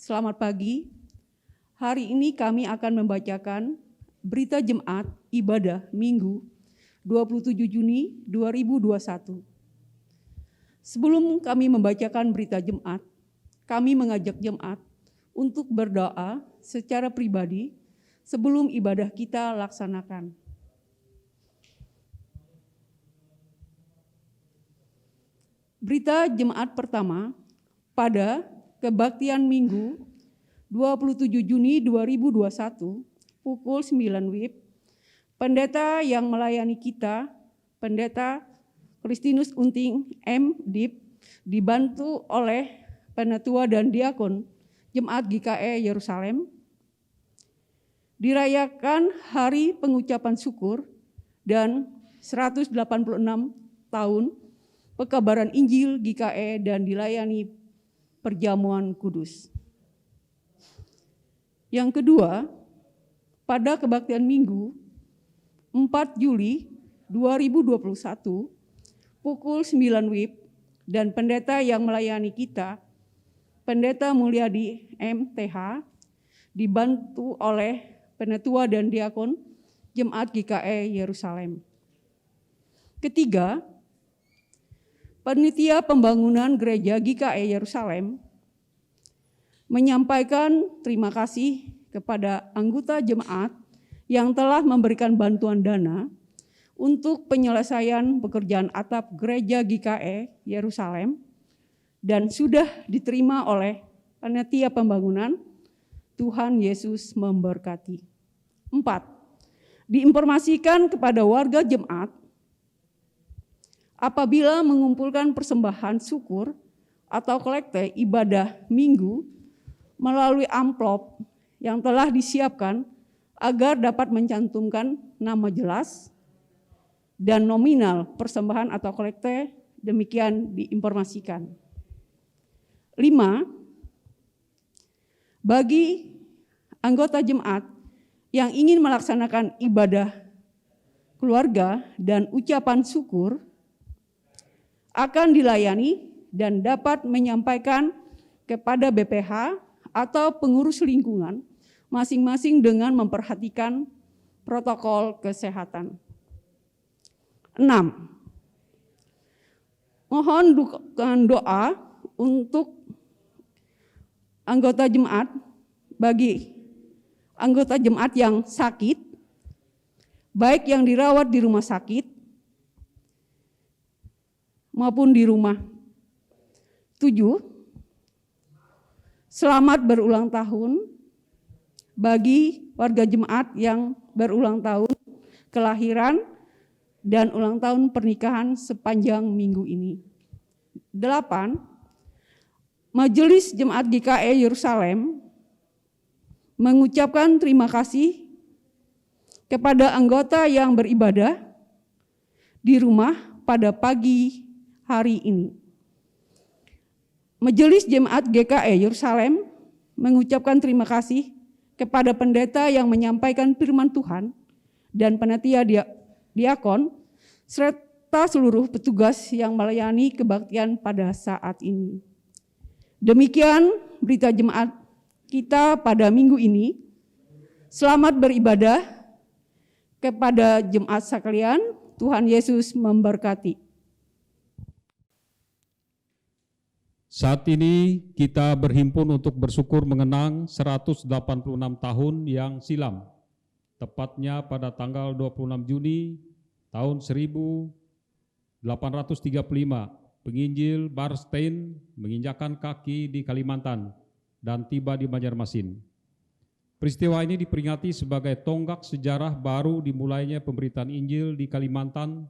Selamat pagi. Hari ini kami akan membacakan berita Jemaat Ibadah Minggu 27 Juni 2021. Sebelum kami membacakan berita Jemaat, kami mengajak Jemaat untuk berdoa secara pribadi sebelum ibadah kita laksanakan. Berita Jemaat pertama pada Kebaktian Minggu 27 Juni 2021 pukul 9 WIB, pendeta yang melayani kita, Pendeta Kristinus Unting M. Dip, dibantu oleh penatua dan diakon Jemaat GKE Yerusalem, dirayakan Hari Pengucapan Syukur dan 186 tahun Pekabaran Injil GKE dan dilayani Perjamuan Kudus. Yang kedua, pada Kebaktian Minggu 4 Juli 2021 pukul 9 WIB dan pendeta yang melayani kita, Pendeta Mulyadi MTH, dibantu oleh penatua dan diakon Jemaat GKE Yerusalem. Ketiga, Panitia Pembangunan Gereja GKE Yerusalem menyampaikan terima kasih kepada anggota jemaat yang telah memberikan bantuan dana untuk penyelesaian pekerjaan atap Gereja GKE Yerusalem dan sudah diterima oleh Panitia Pembangunan. Tuhan Yesus memberkati. 4. Diinformasikan kepada warga jemaat apabila mengumpulkan persembahan syukur atau kolekte ibadah minggu melalui amplop yang telah disiapkan agar dapat mencantumkan nama jelas dan nominal persembahan atau kolekte, demikian diinformasikan. 5. Bagi anggota jemaat yang ingin melaksanakan ibadah keluarga dan ucapan syukur akan dilayani dan dapat menyampaikan kepada BPH atau pengurus lingkungan masing-masing dengan memperhatikan protokol kesehatan. 6. Mohon dukungan doa untuk anggota jemaat bagi anggota jemaat yang sakit, baik yang dirawat di rumah sakit maupun di rumah. 7. Selamat berulang tahun bagi warga jemaat yang berulang tahun kelahiran dan ulang tahun pernikahan sepanjang minggu ini. 8. Majelis Jemaat GKE Yerusalem mengucapkan terima kasih kepada anggota yang beribadah di rumah pada pagi hari ini. Majelis Jemaat GKE Yerusalem mengucapkan terima kasih kepada pendeta yang menyampaikan firman Tuhan dan panitia diakon serta seluruh petugas yang melayani kebaktian pada saat ini. Demikian berita jemaat kita pada minggu ini. Selamat beribadah kepada jemaat sekalian. Tuhan Yesus memberkati. Saat ini kita berhimpun untuk bersyukur mengenang 186 tahun yang silam, tepatnya pada tanggal 26 Juni tahun 1835, penginjil Barstein menginjakkan kaki di Kalimantan dan tiba di Banjarmasin. Peristiwa ini diperingati sebagai tonggak sejarah baru dimulainya pemberitaan Injil di Kalimantan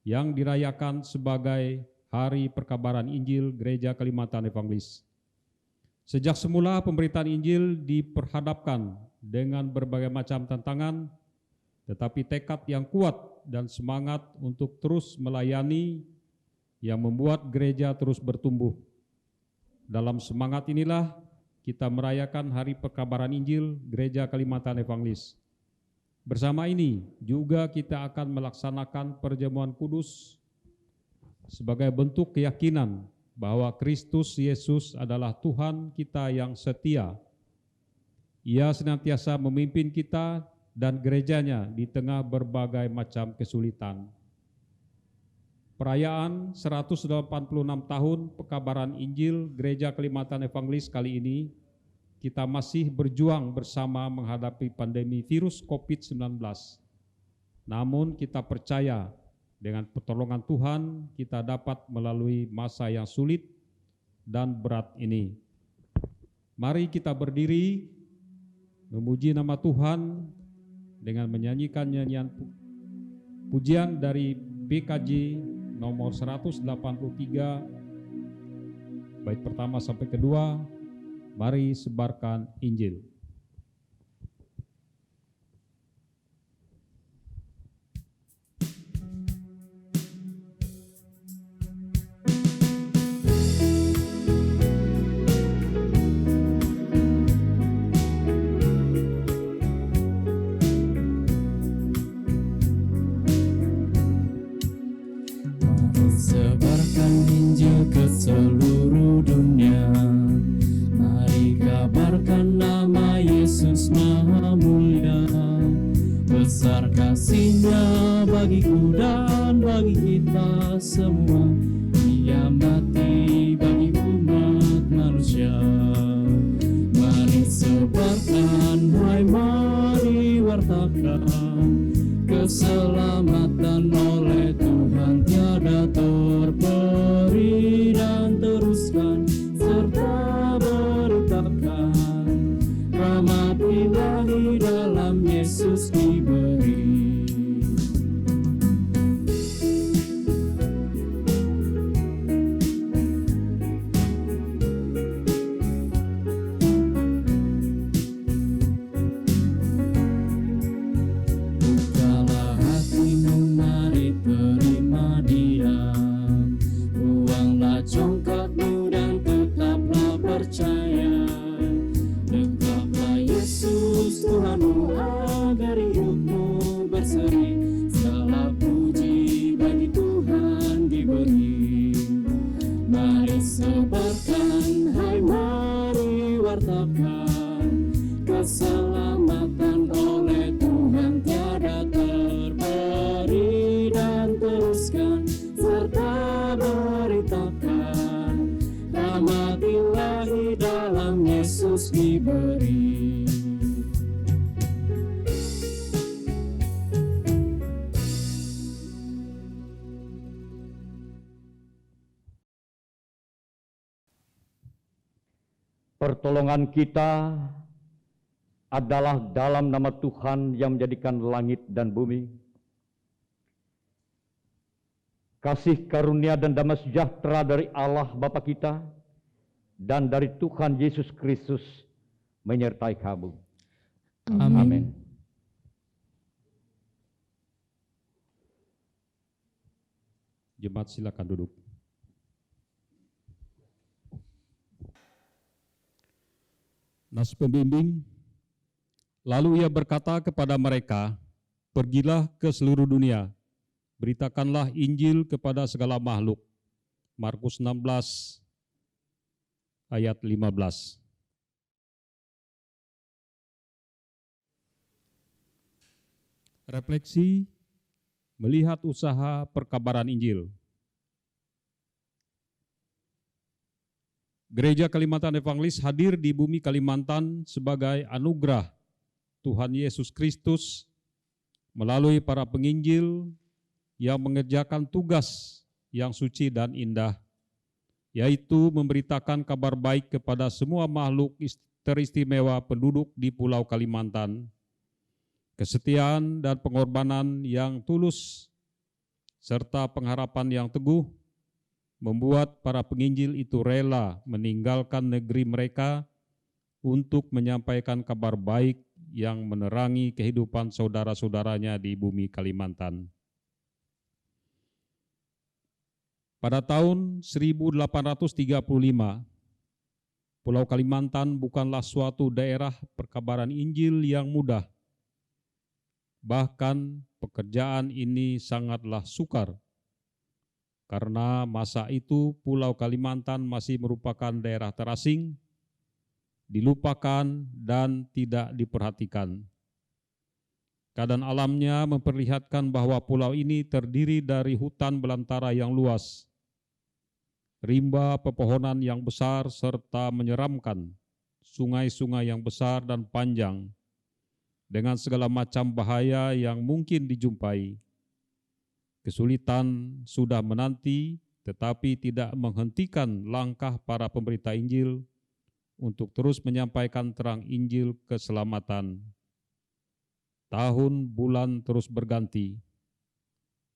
yang dirayakan sebagai Hari Perkabaran Injil Gereja Kalimantan Evangelis. Sejak semula pemberitaan Injil diperhadapkan dengan berbagai macam tantangan, tetapi tekad yang kuat dan semangat untuk terus melayani yang membuat gereja terus bertumbuh. Dalam semangat inilah kita merayakan Hari Perkabaran Injil Gereja Kalimantan Evangelis. Bersama ini juga kita akan melaksanakan perjamuan kudus sebagai bentuk keyakinan bahwa Kristus Yesus adalah Tuhan kita yang setia. Ia senantiasa memimpin kita dan gerejanya di tengah berbagai macam kesulitan. Perayaan 186 tahun pekabaran Injil Gereja Kalimantan Evangelis kali ini, kita masih berjuang bersama menghadapi pandemi virus COVID-19. Namun kita percaya dengan pertolongan Tuhan kita dapat melalui masa yang sulit dan berat ini. Mari kita berdiri memuji nama Tuhan dengan menyanyikan nyanyian pujian dari PKJ nomor 183 bait pertama sampai kedua. Mari sebarkan Injil. Sebarkan Injil ke seluruh dunia. Mari kabarkan nama Yesus Maha Mulia. Besar kasih-Nya bagiku dan bagi kita semua. Dia mati bagi umat manusia. Mari sebarkan, hai mari wartakan. Keselamatan oleh Tuhan tiada terberi, dan teruskan serta beritakan rahmat ilahi dalam Yesus diberi. Keselamatan oleh Tuhan tiada terberi, dan teruskan serta beritakan rahmat ilahi dalam Yesus diberi. Pertolongan kita adalah dalam nama Tuhan yang menjadikan langit dan bumi. Kasih karunia dan damai sejahtera dari Allah Bapa kita dan dari Tuhan Yesus Kristus menyertai kamu. Amin. Jemaat silakan duduk. Nas pembimbing, lalu ia berkata kepada mereka, pergilah ke seluruh dunia, beritakanlah Injil kepada segala makhluk. Markus 16 ayat 15. Refleksi melihat usaha perkabaran Injil. Gereja Kalimantan Evangelis hadir di bumi Kalimantan sebagai anugerah Tuhan Yesus Kristus melalui para penginjil yang mengerjakan tugas yang suci dan indah, yaitu memberitakan kabar baik kepada semua makhluk teristimewa penduduk di Pulau Kalimantan. Kesetiaan dan pengorbanan yang tulus serta pengharapan yang teguh membuat para penginjil itu rela meninggalkan negeri mereka untuk menyampaikan kabar baik yang menerangi kehidupan saudara-saudaranya di bumi Kalimantan. Pada tahun 1835, Pulau Kalimantan bukanlah suatu daerah perkabaran Injil yang mudah. Bahkan pekerjaan ini sangatlah sukar. karena masa itu Pulau Kalimantan masih merupakan daerah terasing, dilupakan dan tidak diperhatikan. Keadaan alamnya memperlihatkan bahwa pulau ini terdiri dari hutan belantara yang luas, rimba pepohonan yang besar serta menyeramkan, sungai-sungai yang besar dan panjang, dengan segala macam bahaya yang mungkin dijumpai. Kesulitan sudah menanti, tetapi tidak menghentikan langkah para pemberita Injil untuk terus menyampaikan terang Injil keselamatan. Tahun bulan terus berganti.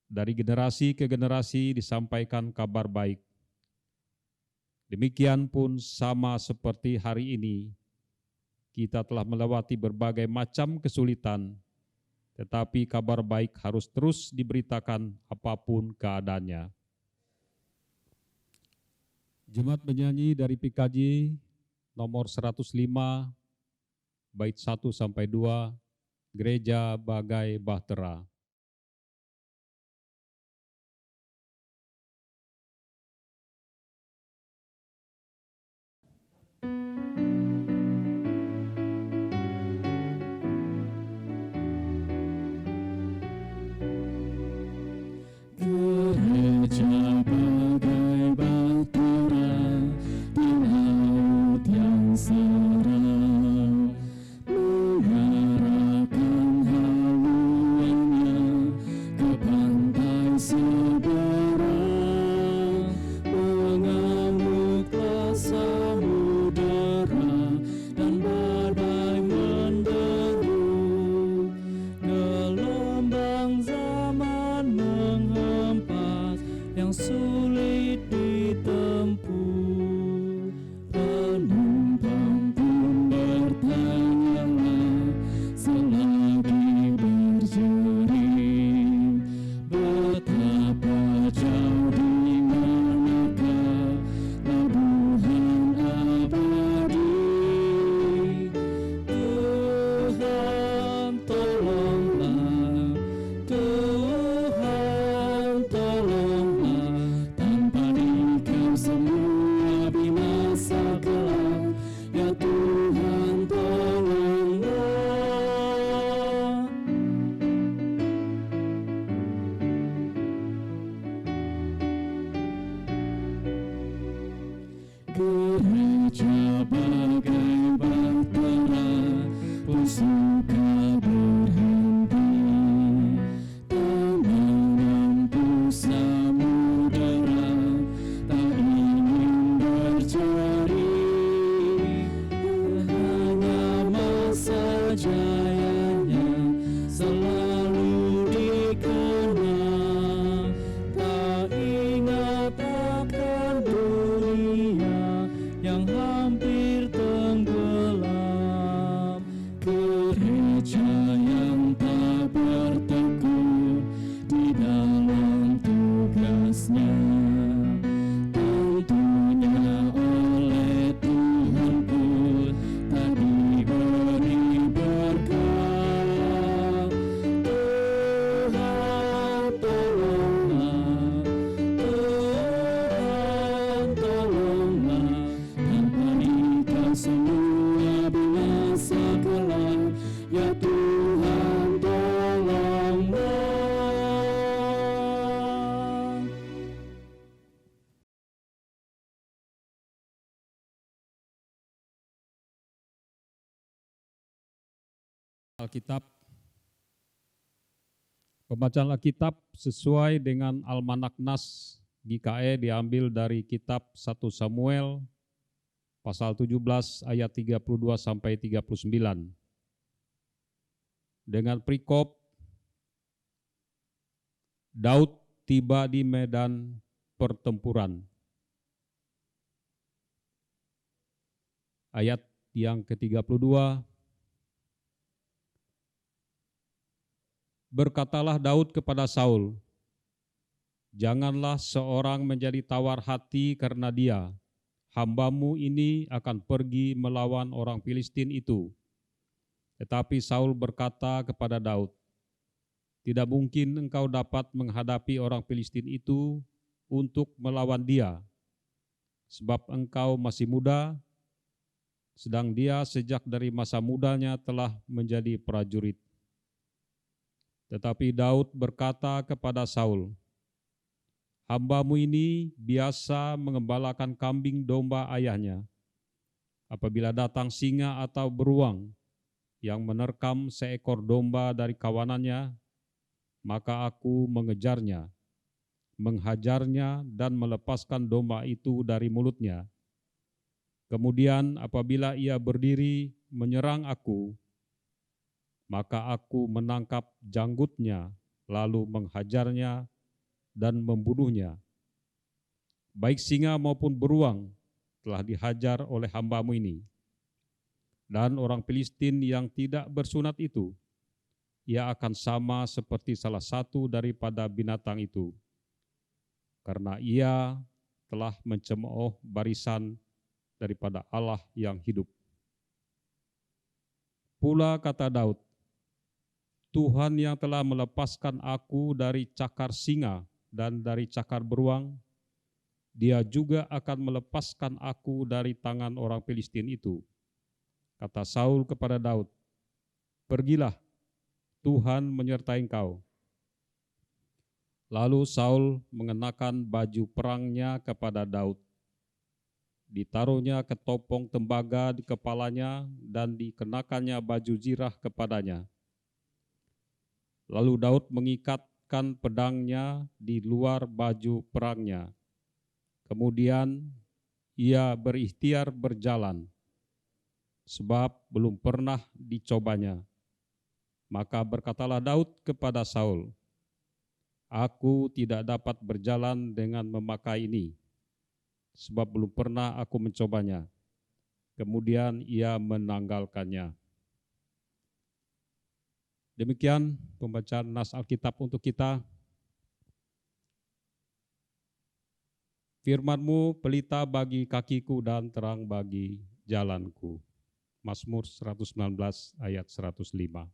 Dari generasi ke generasi disampaikan kabar baik. Demikian pun sama seperti hari ini, kita telah melewati berbagai macam kesulitan, tetapi kabar baik harus terus diberitakan apapun keadaannya. Jemaat menyanyi dari PKJ nomor 105, bait 1 sampai 2, Gereja Bagai Bahtera. Gereja bagai bahtera di laut yang seram, mengarahkan haluannya ke pantai seberang, mengamuklah samudera dan badai menderu, gelombang zaman menghempas yang sulit ditempuh. Penumpang pun bertanyalah selagi berjering, betapa jauh di manakah labuhan abadi. Tuhan tolonglah, Tuhan tolonglah, tanpa Dikau semua binasa kelak. Ya Tuhan tolonglah. Gereja bagai bahtera pun suka berhenti, tak menempuh samudera, tak ingin berjari. Hanya masa jayanya selalu dikenang, tak ingat akan dunia yang hampir tenggelam. Gereja yang tak bertekun di dalam tugasnya, tentunya oleh Tuhan pun tak diberi berkah. Tuhan tolonglah, Tuhan tolonglah, tanpa Dikau semua binasa kelak. Ya Tuhan tolonglah. Alkitab. Pembacaan Alkitab sesuai dengan Almanak Nas GKE diambil dari kitab 1 Samuel pasal 17 ayat 32 sampai 39. Dengan perikop Daud tiba di medan pertempuran. Ayat yang ke-32, berkatalah Daud kepada Saul, janganlah seorang menjadi tawar hati karena dia, hambamu ini akan pergi melawan orang Filistin itu. Tetapi Saul berkata kepada Daud, tidak mungkin engkau dapat menghadapi orang Filistin itu untuk melawan dia, sebab engkau masih muda, sedang dia sejak dari masa mudanya telah menjadi prajurit. Tetapi Daud berkata kepada Saul, "Hambamu ini biasa mengembalakan kambing domba ayahnya. Apabila datang singa atau beruang yang menerkam seekor domba dari kawanannya, maka aku mengejarnya, menghajarnya dan melepaskan domba itu dari mulutnya. Kemudian apabila ia berdiri menyerang aku, maka aku menangkap janggutnya, lalu menghajarnya dan membunuhnya. Baik singa maupun beruang telah dihajar oleh hambamu ini. Dan orang Filistin yang tidak bersunat itu, ia akan sama seperti salah satu daripada binatang itu, karena ia telah mencemooh barisan daripada Allah yang hidup." Pula kata Daud, "Tuhan yang telah melepaskan aku dari cakar singa dan dari cakar beruang, Dia juga akan melepaskan aku dari tangan orang Filistin itu." Kata Saul kepada Daud, "Pergilah, Tuhan menyertai engkau." Lalu Saul mengenakan baju perangnya kepada Daud. Ditaruhnya ketopong tembaga di kepalanya dan dikenakannya baju zirah kepadanya. Lalu Daud mengikatkan pedangnya di luar baju perangnya. Kemudian ia berikhtiar berjalan, sebab belum pernah dicobanya. Maka berkatalah Daud kepada Saul, "Aku tidak dapat berjalan dengan memakai ini, sebab belum pernah aku mencobanya." Kemudian ia menanggalkannya. Demikian pembacaan nas Alkitab untuk kita. Firman-Mu pelita bagi kakiku dan terang bagi jalanku. Mazmur 119 ayat 105.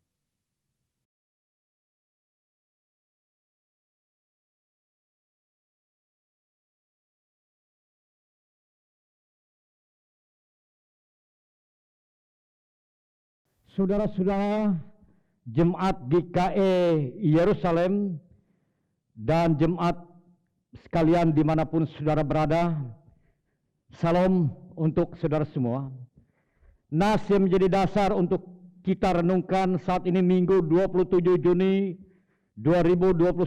Saudara-saudara, Jemaat GKE Yerusalem dan jemaat sekalian dimanapun saudara berada, salam untuk saudara semua. Nas yang menjadi dasar untuk kita renungkan saat ini Minggu 27 Juni 2021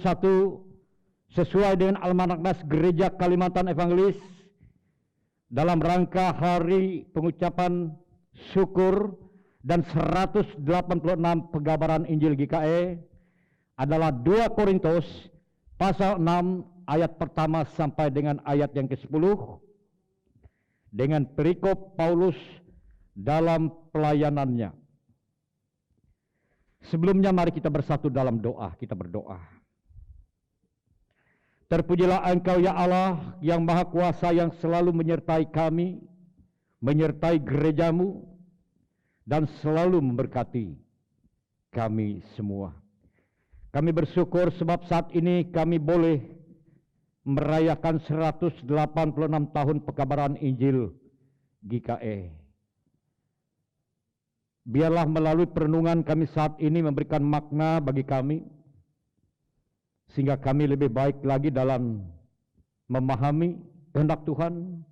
sesuai dengan Almanak Nas Gereja Kalimantan Evangelis dalam rangka hari pengucapan syukur dan 186 pengabaran Injil GKE adalah 2 Korintus pasal 6 ayat pertama sampai dengan ayat yang ke-10 dengan perikop Paulus dalam pelayanannya. Sebelumnya mari kita bersatu dalam doa, kita berdoa. Terpujilah Engkau ya Allah yang Maha Kuasa yang selalu menyertai kami, menyertai gerejamu, dan selalu memberkati kami semua. Kami bersyukur sebab saat ini kami boleh merayakan 186 tahun pekabaran Injil GKE. Biarlah melalui perenungan kami saat ini memberikan makna bagi kami, sehingga kami lebih baik lagi dalam memahami kehendak Tuhan,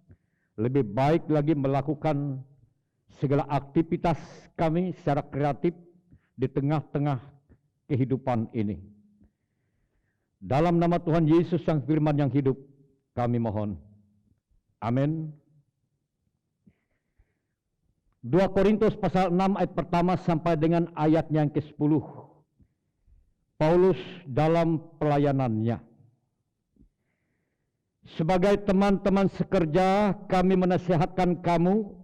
lebih baik lagi melakukan segala aktivitas kami secara kreatif di tengah-tengah kehidupan ini. Dalam nama Tuhan Yesus yang firman yang hidup, kami mohon. Amin. 2 Korintus pasal 6 ayat pertama sampai dengan ayat yang ke-10. Paulus dalam pelayanannya. Sebagai teman-teman sekerja, kami menasihatkan kamu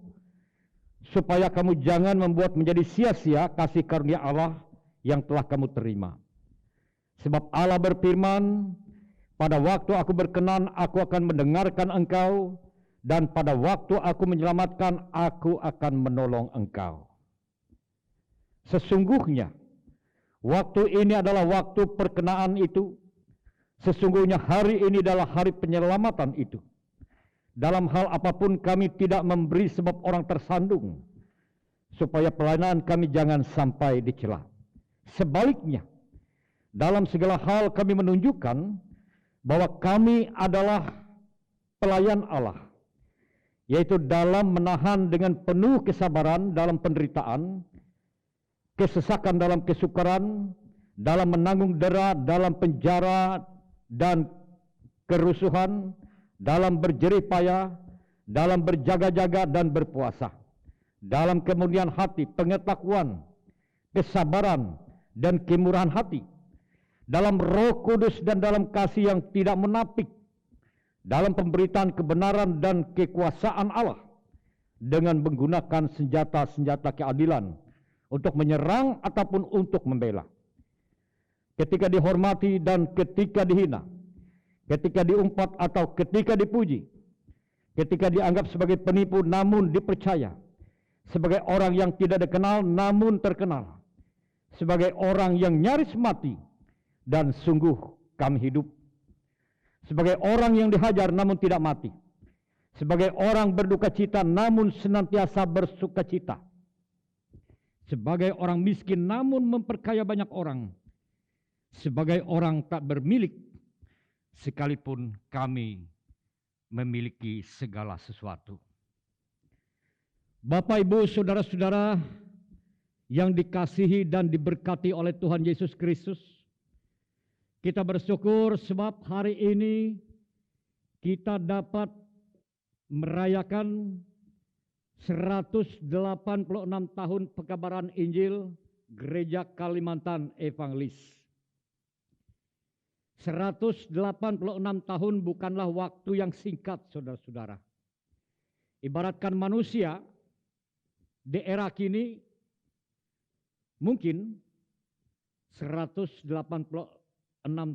supaya kamu jangan membuat menjadi sia-sia kasih karunia Allah yang telah kamu terima. Sebab Allah berfirman, pada waktu aku berkenan, aku akan mendengarkan engkau, dan pada waktu aku menyelamatkan, aku akan menolong engkau. Sesungguhnya, waktu ini adalah waktu perkenaan itu, Sesungguhnya hari ini adalah hari penyelamatan itu. Dalam hal apapun kami tidak memberi sebab orang tersandung, supaya pelayanan kami jangan sampai dicela. Sebaliknya, dalam segala hal kami menunjukkan bahwa kami adalah pelayan Allah, yaitu dalam menahan dengan penuh kesabaran dalam penderitaan, kesesakan dalam kesukaran, dalam menanggung dera dalam penjara dan kerusuhan, dalam berjerih payah, dalam berjaga-jaga dan berpuasa, dalam kemuliaan hati, pengetahuan, kesabaran, dan kemurahan hati, dalam Roh Kudus dan dalam kasih yang tidak munafik, dalam pemberitaan kebenaran dan kekuasaan Allah, dengan menggunakan senjata-senjata keadilan untuk menyerang ataupun untuk membela. Ketika dihormati dan ketika dihina, ketika diumpat atau ketika dipuji, ketika dianggap sebagai penipu namun dipercaya, sebagai orang yang tidak dikenal namun terkenal, sebagai orang yang nyaris mati dan sungguh kami hidup, sebagai orang yang dihajar namun tidak mati, sebagai orang berduka cita namun senantiasa bersuka cita, sebagai orang miskin namun memperkaya banyak orang, sebagai orang tak bermilik sekalipun kami memiliki segala sesuatu. Bapak, Ibu, saudara-saudara yang dikasihi dan diberkati oleh Tuhan Yesus Kristus, kita bersyukur sebab hari ini kita dapat merayakan 186 tahun pekabaran Injil Gereja Kalimantan Evangelis. 186 tahun bukanlah waktu yang singkat, saudara-saudara. Ibaratkan manusia di era kini, mungkin 186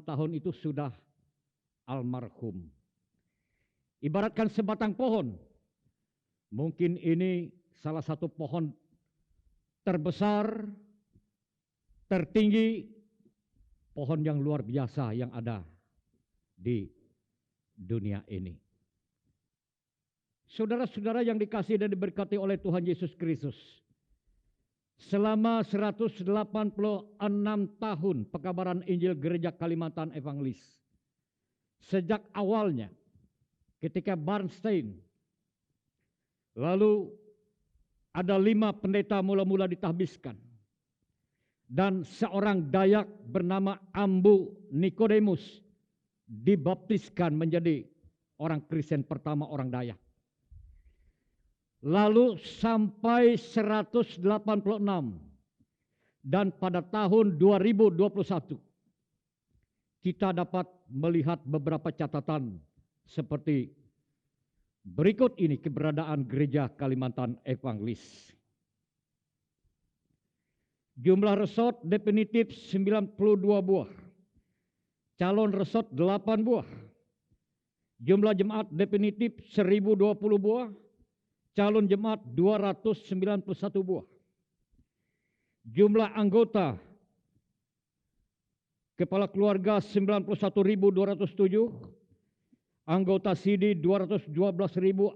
tahun itu sudah almarhum. Ibaratkan sebatang pohon, mungkin ini salah satu pohon terbesar, tertinggi, pohon yang luar biasa yang ada di dunia ini. Saudara-saudara yang dikasihi dan diberkati oleh Tuhan Yesus Kristus, selama 186 tahun pekabaran Injil Gereja Kalimantan Evangelis, sejak awalnya ketika Bernstein, lalu ada 5 pendeta mula-mula ditahbiskan, dan seorang Dayak bernama Ambu Nikodemus dibaptiskan menjadi orang Kristen pertama orang Dayak. Lalu sampai 186 dan pada tahun 2021 kita dapat melihat beberapa catatan seperti berikut ini keberadaan Gereja Kalimantan Evangelis. Jumlah resort definitif 92 buah. Calon resort 8 buah. Jumlah jemaat definitif 1020 buah. Calon jemaat 291 buah. Jumlah anggota kepala keluarga 91.207. Anggota CD 212.461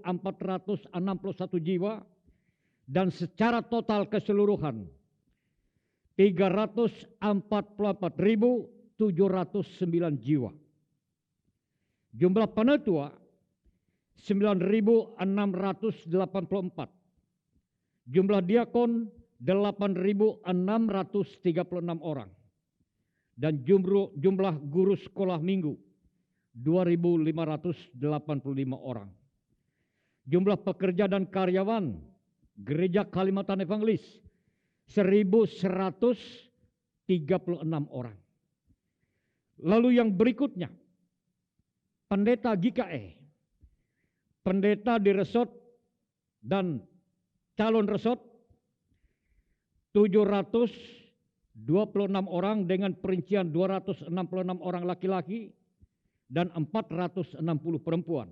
jiwa. Dan secara total keseluruhan 344.709 jiwa. Jumlah penetua 9.684. Jumlah diakon 8.636 orang. Dan jumlah guru sekolah minggu 2.585 orang. Jumlah pekerja dan karyawan Gereja Kalimantan Evangelis 1.136 orang. Lalu yang berikutnya, pendeta GKE, pendeta di resort dan calon resort 726 orang dengan perincian 266 orang laki-laki dan 460 perempuan.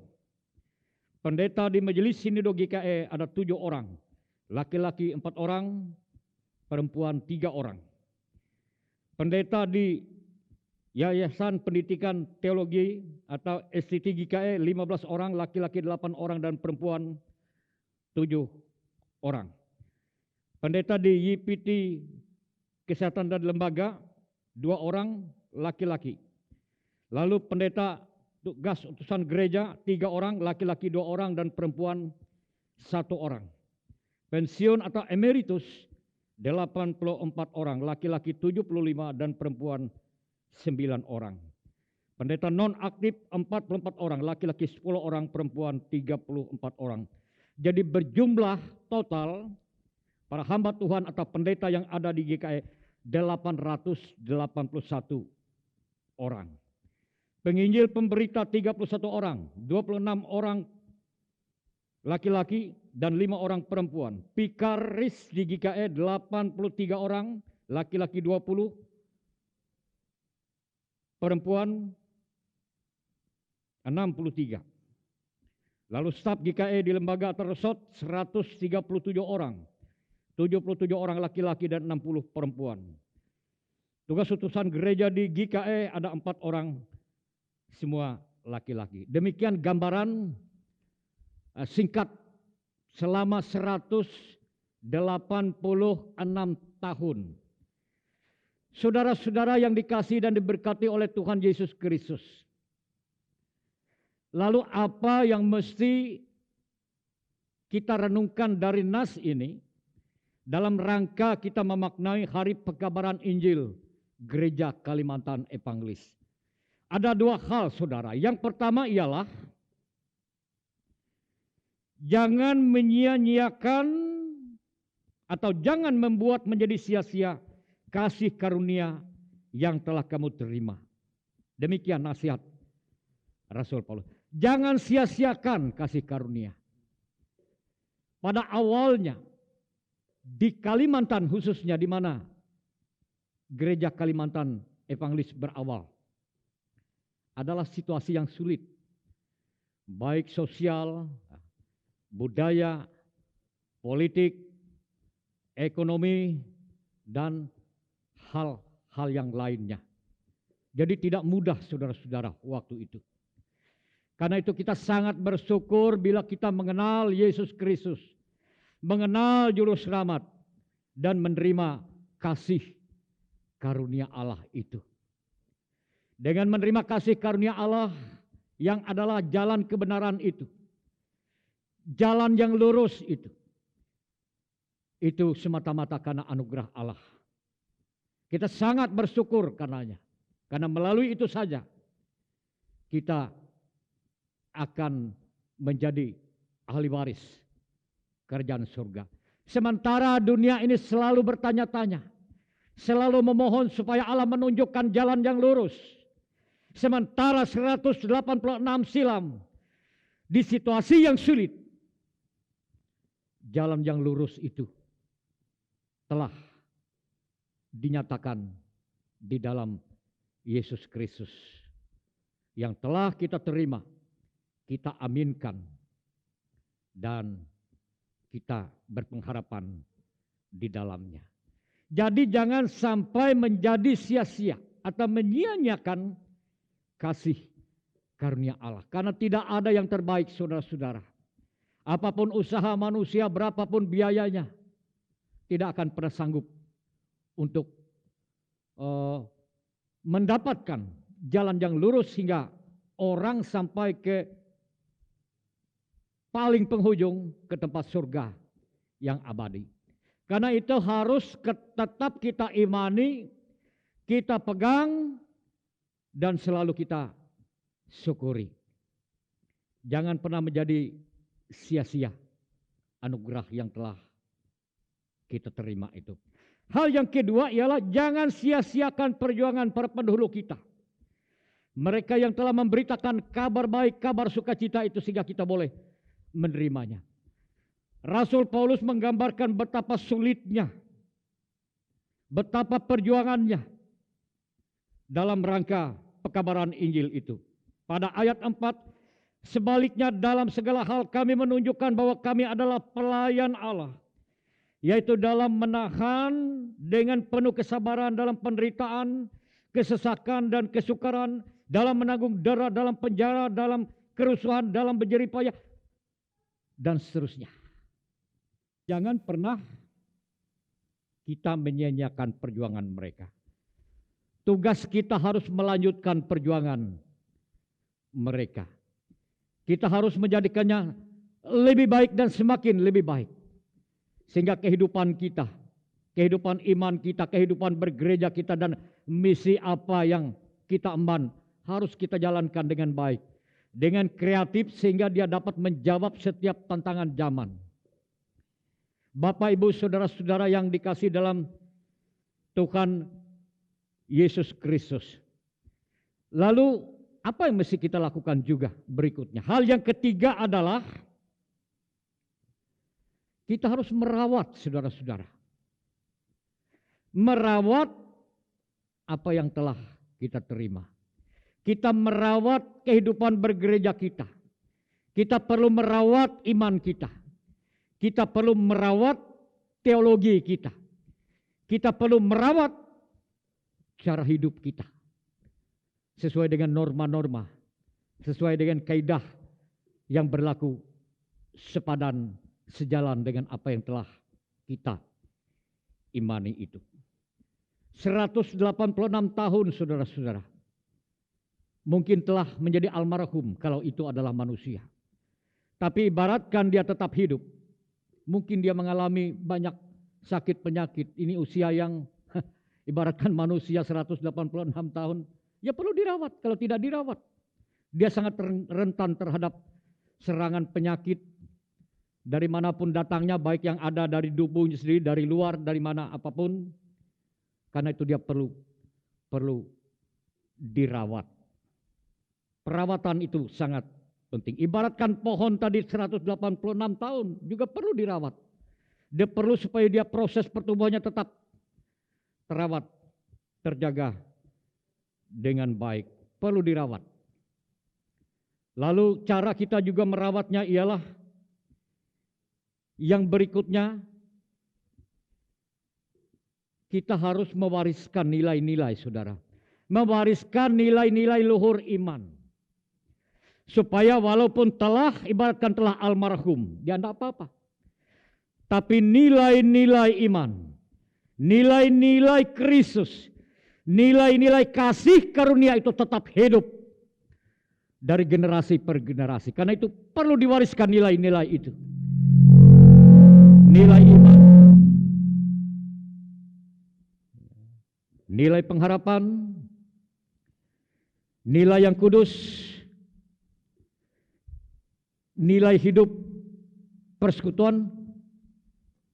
Pendeta di Majelis Sinode GKE ada 7 orang, laki-laki 4 orang, perempuan 3 orang. Pendeta di Yayasan Pendidikan Teologi atau STT GKE 15 orang, laki-laki 8 orang dan perempuan 7 orang. Pendeta di YPT Kesehatan dan Lembaga 2 orang, laki-laki. Lalu pendeta tugas utusan gereja 3 orang, laki-laki 2 orang dan perempuan 1 orang. Pensiun atau emeritus 84 orang, laki-laki 75 dan perempuan 9 orang. Pendeta non-aktif 44 orang, laki-laki 10 orang, perempuan 34 orang. Jadi berjumlah total para hamba Tuhan atau pendeta yang ada di GKE 881 orang. Penginjil pemberita 31 orang, 26 orang laki-laki dan 5 orang perempuan. Pikaris di GKE 83 orang, laki-laki 20, perempuan 63. Lalu staf GKE di lembaga tersebut 137 orang. 77 orang laki-laki dan 60 perempuan. Tugas utusan gereja di GKE ada 4 orang, semua laki-laki. Demikian gambaran singkat selama 186 tahun. Saudara-saudara yang dikasihi dan diberkati oleh Tuhan Yesus Kristus. Lalu apa yang mesti kita renungkan dari nas ini dalam rangka kita memaknai Hari Pekabaran Injil Gereja Kalimantan Evangelis? Ada 2 hal, saudara. Yang pertama ialah jangan menyia-nyiakan atau jangan membuat menjadi sia-sia kasih karunia yang telah kamu terima. Demikian nasihat Rasul Paulus. Jangan sia-siakan kasih karunia. Pada awalnya di Kalimantan khususnya, di mana gereja Kalimantan Evangelis berawal, adalah situasi yang sulit. Baik sosial, budaya, politik, ekonomi, dan hal-hal yang lainnya. Jadi tidak mudah saudara-saudara waktu itu. Karena itu kita sangat bersyukur bila kita mengenal Yesus Kristus, mengenal Juru Selamat, dan menerima kasih karunia Allah itu. Dengan menerima kasih karunia Allah yang adalah jalan kebenaran itu, jalan yang lurus itu semata-mata karena anugerah Allah. Kita sangat bersyukur karenanya. Karena melalui itu saja kita akan menjadi ahli waris kerajaan surga. Sementara dunia ini selalu bertanya-tanya, selalu memohon supaya Allah menunjukkan jalan yang lurus. Sementara 186 silam di situasi yang sulit, jalan yang lurus itu telah dinyatakan di dalam Yesus Kristus yang telah kita terima, kita aminkan, dan kita berpengharapan di dalamnya. Jadi jangan sampai menjadi sia-sia atau menyia-nyiakan kasih karunia Allah. Karena tidak ada yang terbaik, saudara-saudara. Apapun usaha manusia, berapapun biayanya, tidak akan pernah sanggup untuk mendapatkan jalan yang lurus hingga orang sampai ke paling penghujung, ke tempat surga yang abadi. Karena itu harus tetap kita imani, kita pegang, dan selalu kita syukuri. Jangan pernah menjadi sia-sia anugerah yang telah kita terima itu. Hal yang kedua ialah jangan sia-siakan perjuangan para pendahulu kita. Mereka yang telah memberitakan kabar baik, kabar sukacita itu sehingga kita boleh menerimanya. Rasul Paulus menggambarkan betapa sulitnya, betapa perjuangannya dalam rangka pekabaran Injil itu. Pada ayat 4, sebaliknya dalam segala hal kami menunjukkan bahwa kami adalah pelayan Allah, yaitu dalam menahan dengan penuh kesabaran dalam penderitaan, kesesakan dan kesukaran, dalam menanggung dera, dalam penjara, dalam kerusuhan, dalam berjerih payah, dan seterusnya. Jangan pernah kita menyia-nyiakan perjuangan mereka. Tugas kita harus melanjutkan perjuangan mereka. Kita harus menjadikannya lebih baik dan semakin lebih baik. Sehingga kehidupan kita, kehidupan iman kita, kehidupan bergereja kita, dan misi apa yang kita emban harus kita jalankan dengan baik, dengan kreatif, sehingga dia dapat menjawab setiap tantangan zaman. Bapak, Ibu, saudara-saudara yang dikasihi dalam Tuhan Yesus Kristus. Lalu apa yang mesti kita lakukan juga berikutnya? Hal yang ketiga adalah kita harus merawat, saudara-saudara. Merawat apa yang telah kita terima. Kita merawat kehidupan bergereja kita. Kita perlu merawat iman kita. Kita perlu merawat teologi kita. Kita perlu merawat cara hidup kita. Sesuai dengan norma-norma. Sesuai dengan kaidah yang berlaku sepadan, sejalan dengan apa yang telah kita imani itu. 186 tahun, saudara-saudara. Mungkin telah menjadi almarhum kalau itu adalah manusia. Tapi ibaratkan dia tetap hidup. Mungkin dia mengalami banyak sakit penyakit. Ini usia yang ibaratkan manusia 186 tahun. Ya perlu dirawat. Kalau tidak dirawat, dia sangat rentan terhadap serangan penyakit. Dari manapun datangnya, baik yang ada dari tubuhnya sendiri, dari luar, dari mana apapun. Karena itu dia perlu dirawat. Perawatan itu sangat penting. Ibaratkan pohon tadi 186 tahun juga perlu dirawat. Dia perlu supaya dia proses pertumbuhannya tetap terawat, terjaga dengan baik. Perlu dirawat. Lalu cara kita juga merawatnya ialah yang berikutnya, kita harus mewariskan nilai-nilai, saudara. Mewariskan nilai-nilai luhur iman. Supaya walaupun telah, ibaratkan telah almarhum, dia tidak apa-apa. Tapi nilai-nilai iman, nilai-nilai Kristus, nilai-nilai kasih karunia itu tetap hidup dari generasi per generasi. Karena itu perlu diwariskan nilai-nilai itu. Nilai iman, nilai pengharapan, nilai yang kudus, nilai hidup persekutuan,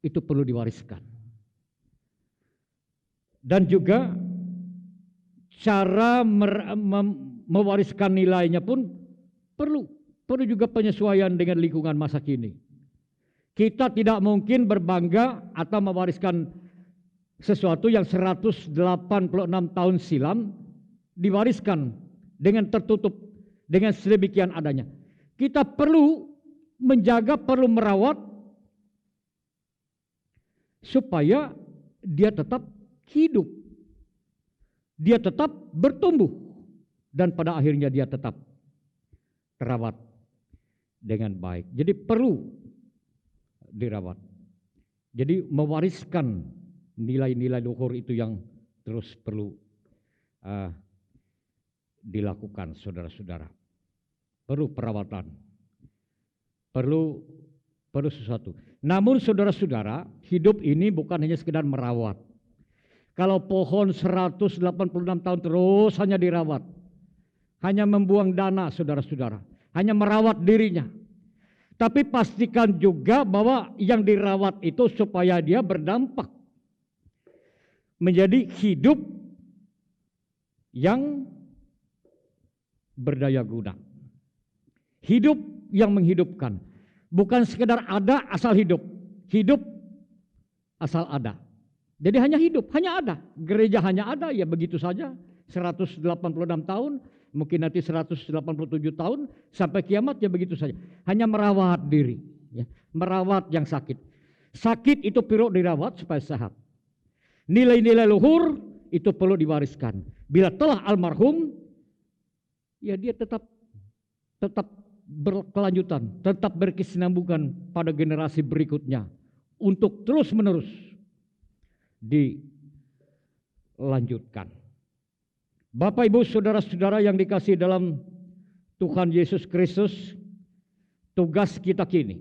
itu perlu diwariskan. Dan juga cara mewariskan nilainya pun perlu juga penyesuaian dengan lingkungan masa kini. Kita tidak mungkin berbangga atau mewariskan sesuatu yang 186 tahun silam diwariskan dengan tertutup, dengan sedemikian adanya. Kita perlu menjaga, perlu merawat supaya dia tetap hidup. Dia tetap bertumbuh dan pada akhirnya dia tetap terawat dengan baik. Jadi perlu dirawat. Jadi mewariskan nilai-nilai luhur itu yang terus perlu dilakukan, saudara-saudara. Perlu perawatan, perlu sesuatu. Namun saudara-saudara, hidup ini bukan hanya sekedar merawat. Kalau pohon 186 tahun terus hanya dirawat, hanya membuang dana, saudara-saudara, hanya merawat dirinya. Tapi pastikan juga bahwa yang dirawat itu supaya dia berdampak menjadi hidup yang berdaya guna. Hidup yang menghidupkan. Bukan sekedar ada asal hidup. Hidup asal ada. Jadi hanya hidup, hanya ada. Gereja hanya ada, ya begitu saja. 186 tahun, mungkin nanti 187 tahun, sampai kiamat ya begitu saja. Hanya merawat diri. Ya. Merawat yang sakit. Sakit itu perlu dirawat supaya sehat. Nilai-nilai luhur itu perlu diwariskan. Bila telah almarhum, ya dia tetap berkelanjutan, tetap berkesinambungan pada generasi berikutnya untuk terus-menerus dilanjutkan. Bapak, Ibu, saudara-saudara yang dikasihi dalam Tuhan Yesus Kristus, tugas kita kini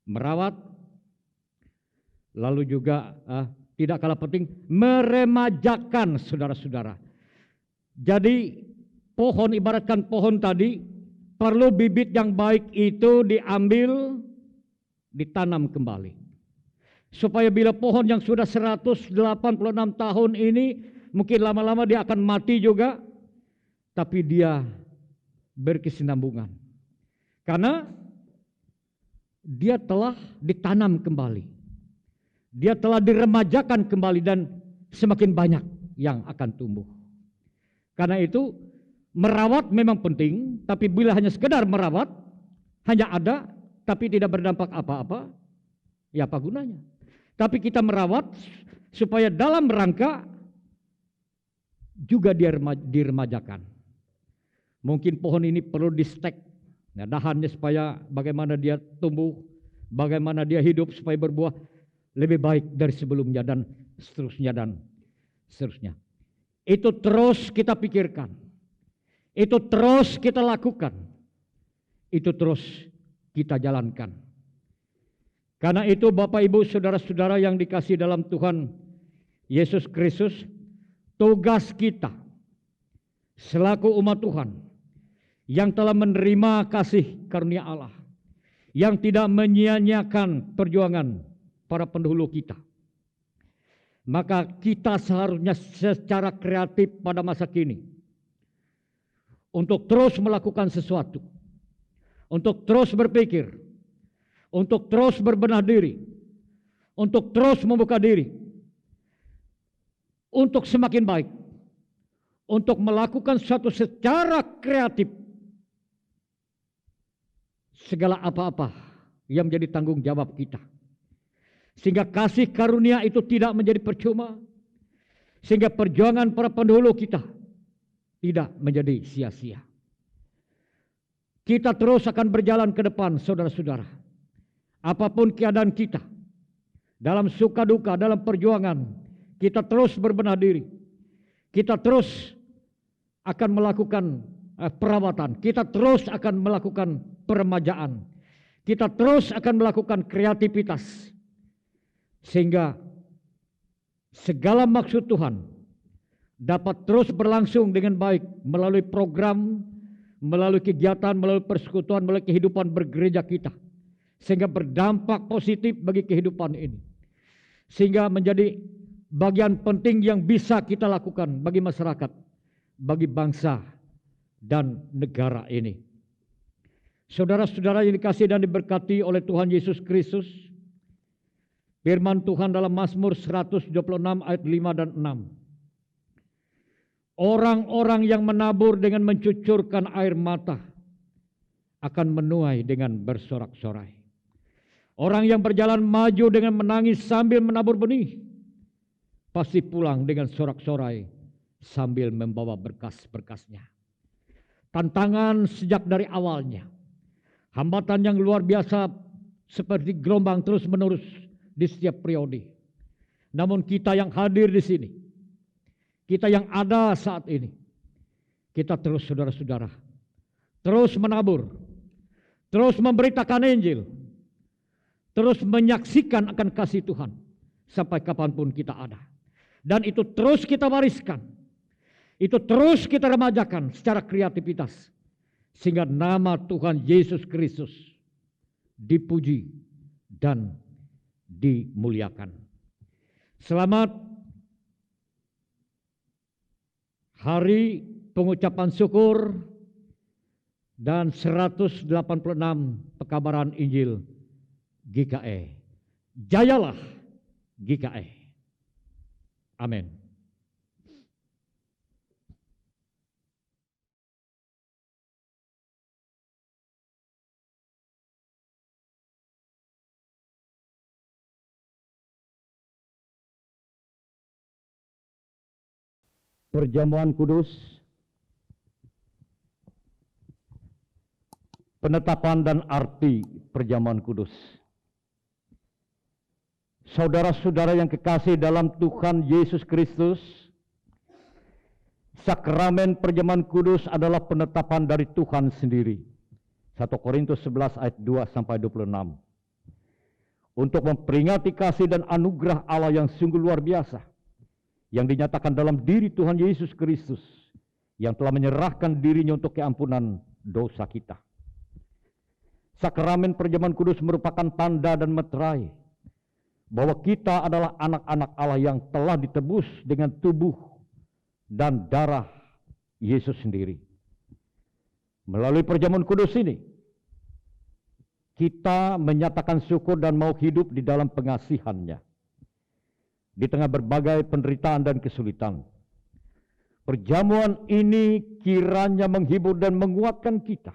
merawat, lalu juga tidak kalah penting meremajakan saudara-saudara. Jadi pohon, ibaratkan pohon tadi, perlu bibit yang baik itu diambil, ditanam kembali. Supaya bila pohon yang sudah 186 tahun ini, mungkin lama-lama dia akan mati juga, tapi dia berkesinambungan. Karena dia telah ditanam kembali. Dia telah diremajakan kembali dan semakin banyak yang akan tumbuh. Karena itu merawat memang penting, tapi bila hanya sekedar merawat, hanya ada tapi tidak berdampak apa-apa, ya apa gunanya? Tapi kita merawat supaya dalam rangka juga diremajakan. Mungkin pohon ini perlu di-stek, nah, dahannya supaya bagaimana dia tumbuh, bagaimana dia hidup supaya berbuah lebih baik dari sebelumnya dan seterusnya dan seterusnya. Itu terus kita pikirkan. Itu terus kita lakukan. Itu terus kita jalankan. Karena itu Bapak, Ibu, saudara-saudara yang dikasihi dalam Tuhan Yesus Kristus, tugas kita selaku umat Tuhan yang telah menerima kasih karunia Allah, yang tidak menyia-nyiakan perjuangan para pendahulu kita, maka kita seharusnya secara kreatif pada masa kini untuk terus melakukan sesuatu, untuk terus berpikir, untuk terus berbenah diri, untuk terus membuka diri, untuk semakin baik, untuk melakukan sesuatu secara kreatif, segala apa-apa yang menjadi tanggung jawab kita. Sehingga kasih karunia itu tidak menjadi percuma, sehingga perjuangan para pendahulu kita tidak menjadi sia-sia. Kita terus akan berjalan ke depan, saudara-saudara. Apapun keadaan kita, dalam suka duka, dalam perjuangan, kita terus berbenah diri. Kita terus akan melakukan perawatan. Kita terus akan melakukan peremajaan. Kita terus akan melakukan kreativitas. Sehingga segala maksud Tuhan dapat terus berlangsung dengan baik melalui program, melalui kegiatan, melalui persekutuan, melalui kehidupan bergereja kita. Sehingga berdampak positif bagi kehidupan ini. Sehingga menjadi bagian penting yang bisa kita lakukan bagi masyarakat, bagi bangsa dan negara ini. Saudara-saudara yang dikasihi dan diberkati oleh Tuhan Yesus Kristus, firman Tuhan dalam Mazmur 126 ayat 5 dan 6. Orang-orang yang menabur dengan mencucurkan air mata akan menuai dengan bersorak-sorai. Orang yang berjalan maju dengan menangis sambil menabur benih, pasti pulang dengan sorak-sorai sambil membawa berkas-berkasnya. Tantangan sejak dari awalnya, hambatan yang luar biasa seperti gelombang terus-menerus di setiap periode. Namun kita yang hadir di sini, kita yang ada saat ini, kita terus saudara-saudara, terus menabur, terus memberitakan Injil, terus menyaksikan akan kasih Tuhan sampai kapanpun kita ada. Dan itu terus kita wariskan, itu terus kita remajakan secara kreativitas, sehingga nama Tuhan Yesus Kristus dipuji dan dimuliakan. Selamat hari pengucapan syukur dan 186 pekabaran Injil GKE. Jayalah GKE. Amin. Perjamuan kudus, penetapan dan arti perjamuan kudus. Saudara-saudara yang kekasih dalam Tuhan Yesus Kristus, sakramen perjamuan kudus adalah penetapan dari Tuhan sendiri. 1 Korintus 11 ayat 2 sampai 26. Untuk memperingati kasih dan anugerah Allah yang sungguh luar biasa, yang dinyatakan dalam diri Tuhan Yesus Kristus, yang telah menyerahkan dirinya untuk keampunan dosa kita. Sakramen perjamuan kudus merupakan tanda dan meterai bahwa kita adalah anak-anak Allah yang telah ditebus dengan tubuh dan darah Yesus sendiri. Melalui perjamuan kudus ini, kita menyatakan syukur dan mau hidup di dalam pengasihan-Nya. Di tengah berbagai penderitaan dan kesulitan. Perjamuan ini kiranya menghibur dan menguatkan kita.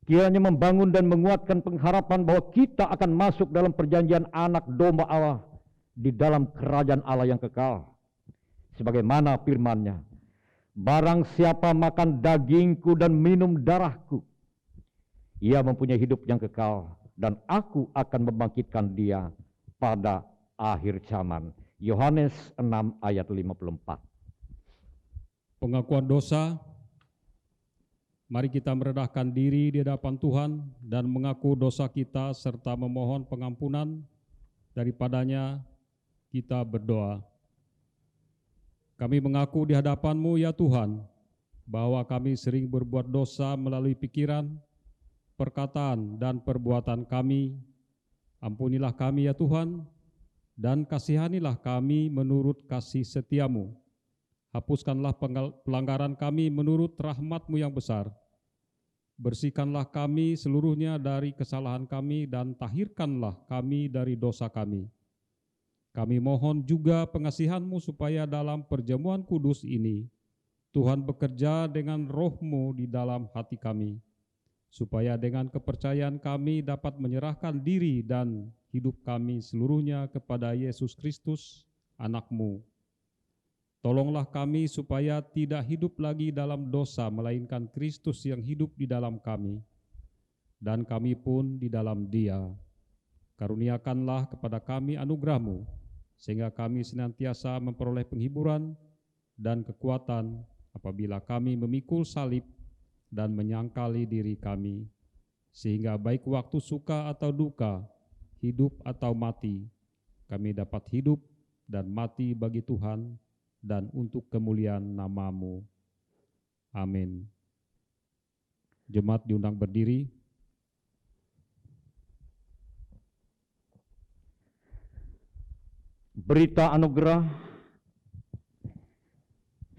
Kiranya membangun dan menguatkan pengharapan bahwa kita akan masuk dalam perjanjian anak domba Allah di dalam kerajaan Allah yang kekal. Sebagaimana firman-Nya, barang siapa makan dagingku dan minum darahku, ia mempunyai hidup yang kekal, dan aku akan membangkitkan dia pada akhir zaman. Yohanes 6 ayat 54. Pengakuan dosa. Mari kita merendahkan diri di hadapan Tuhan dan mengaku dosa kita serta memohon pengampunan daripadanya. Kita berdoa. Kami mengaku di hadapan-Mu ya Tuhan, bahwa kami sering berbuat dosa melalui pikiran, perkataan, dan perbuatan kami. Ampunilah kami ya Tuhan, dan kasihanilah kami menurut kasih setia-Mu. Hapuskanlah pelanggaran kami menurut rahmat-Mu yang besar. Bersihkanlah kami seluruhnya dari kesalahan kami dan tahirkanlah kami dari dosa kami. Kami mohon juga pengasihan-Mu supaya dalam perjamuan kudus ini, Tuhan bekerja dengan roh-Mu di dalam hati kami, supaya dengan kepercayaan kami dapat menyerahkan diri dan hidup kami seluruhnya kepada Yesus Kristus, Anak-Mu. Tolonglah kami supaya tidak hidup lagi dalam dosa, melainkan Kristus yang hidup di dalam kami, dan kami pun di dalam Dia. Karuniakanlah kepada kami anugerah-Mu, sehingga kami senantiasa memperoleh penghiburan dan kekuatan apabila kami memikul salib dan menyangkali diri kami, sehingga baik waktu suka atau duka, hidup atau mati, kami dapat hidup dan mati bagi Tuhan dan untuk kemuliaan nama-Mu. Amin. Jemaat diundang berdiri. Berita anugerah,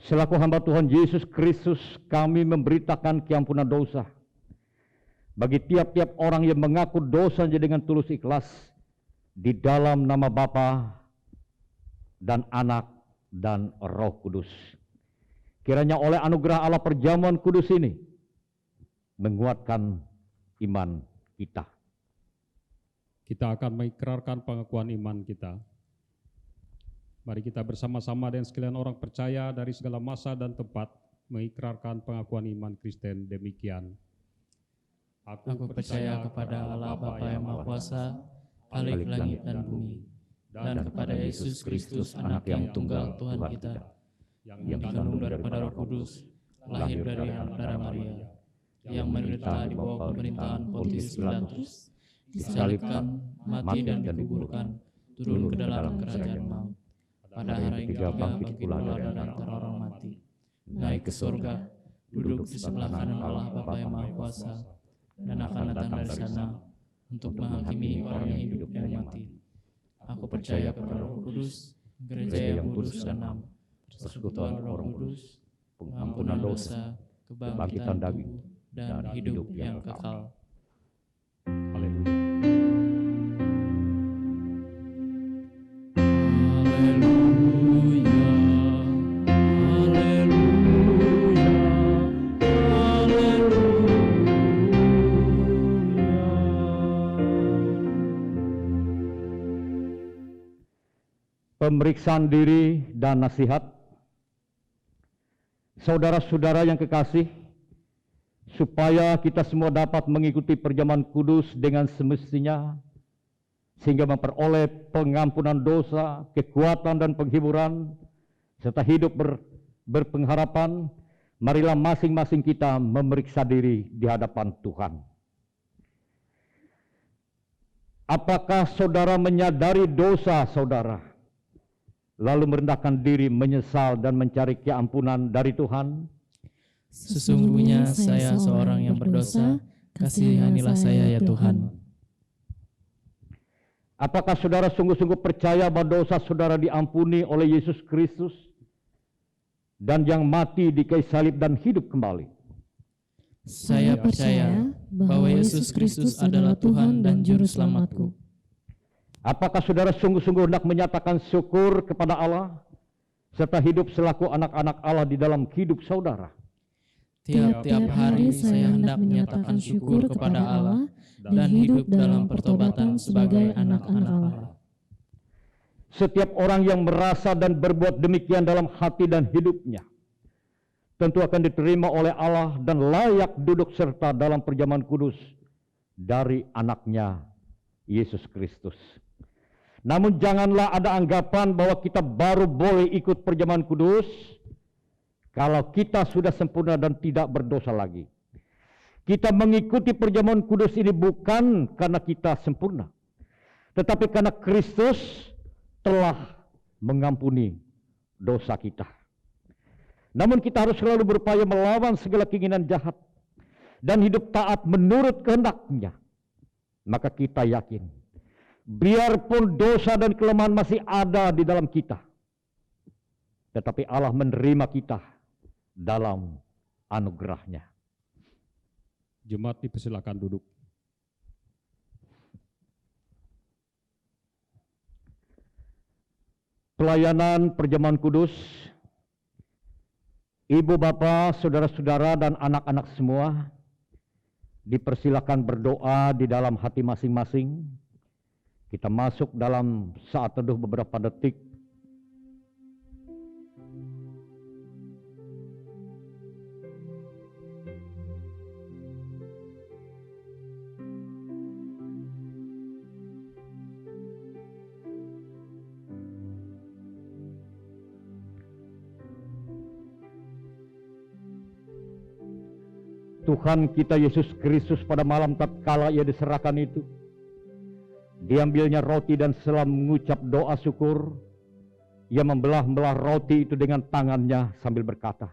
selaku hamba Tuhan Yesus Kristus, kami memberitakan keampunan dosa bagi tiap-tiap orang yang mengaku dosanya dengan tulus ikhlas di dalam nama Bapa dan Anak dan Roh Kudus. Kiranya oleh anugerah Allah perjamuan kudus ini menguatkan iman kita. Kita akan mengikrarkan pengakuan iman kita. Mari kita bersama-sama dengan sekalian orang percaya dari segala masa dan tempat mengikrarkan pengakuan iman Kristen demikian. Aku percaya kepada Allah Bapa yang Maha Kuasa, Khalik langit dan bumi, dan kepada Yesus Kristus, Anak yang tunggal Tuhan kita, yang dikandung daripada Roh Kudus, lahir dari anak darah Maria, yang menderita di bawah pemerintahan Pontius Pilatus, disalibkan, mati dan dikuburkan, turun ke dalam kerajaan maut. Pada hari ketiga bangkit pula dari antara orang mati, naik ke surga, duduk di sebelah kanan Allah Bapa yang Maha Kuasa, dan akan datang dari sana untuk menghakimi orang yang hidup dan mati. Aku percaya kepada Roh Kudus, gereja yang kudus dan am, persekutuan Roh Kudus, pengampunan dosa, kebangkitan daging, dan hidup yang kekal. Haleluya. Pemeriksaan diri dan nasihat. Saudara-saudara yang kekasih, supaya kita semua dapat mengikuti perjamuan kudus dengan semestinya, sehingga memperoleh pengampunan dosa, kekuatan dan penghiburan, serta hidup berpengharapan, marilah masing-masing kita memeriksa diri di hadapan Tuhan. Apakah saudara menyadari dosa saudara, lalu merendahkan diri, menyesal dan mencari keampunan dari Tuhan? Sesungguhnya saya seorang yang berdosa, kasihanilah saya ya Tuhan. Apakah saudara sungguh-sungguh percaya bahwa dosa saudara diampuni oleh Yesus Kristus dan yang mati di kayu salib dan hidup kembali? Saya percaya bahwa Yesus Kristus adalah Tuhan dan Juru Selamatku. Apakah saudara sungguh-sungguh hendak menyatakan syukur kepada Allah serta hidup selaku anak-anak Allah di dalam hidup saudara? Tiap-tiap hari saya hendak menyatakan syukur kepada Allah dan hidup dalam pertobatan sebagai anak-anak Allah. Setiap orang yang merasa dan berbuat demikian dalam hati dan hidupnya tentu akan diterima oleh Allah dan layak duduk serta dalam perjamuan kudus dari anaknya Yesus Kristus. Namun janganlah ada anggapan bahwa kita baru boleh ikut perjamuan kudus kalau kita sudah sempurna dan tidak berdosa lagi. Kita mengikuti perjamuan kudus ini bukan karena kita sempurna, tetapi karena Kristus telah mengampuni dosa kita. Namun kita harus selalu berupaya melawan segala keinginan jahat dan hidup taat menurut kehendak-Nya. Maka kita yakin, biarpun dosa dan kelemahan masih ada di dalam kita, tetapi Allah menerima kita dalam anugerah-Nya. Jemaat dipersilakan duduk. Pelayanan perjamuan kudus, ibu bapa, saudara-saudara dan anak-anak semua dipersilakan berdoa di dalam hati masing-masing. Kita masuk dalam saat teduh beberapa detik. Tuhan kita Yesus Kristus pada malam tatkala Ia diserahkan itu, diambilnya roti dan setelah mengucap doa syukur, Ia membelah-belah roti itu dengan tangannya sambil berkata,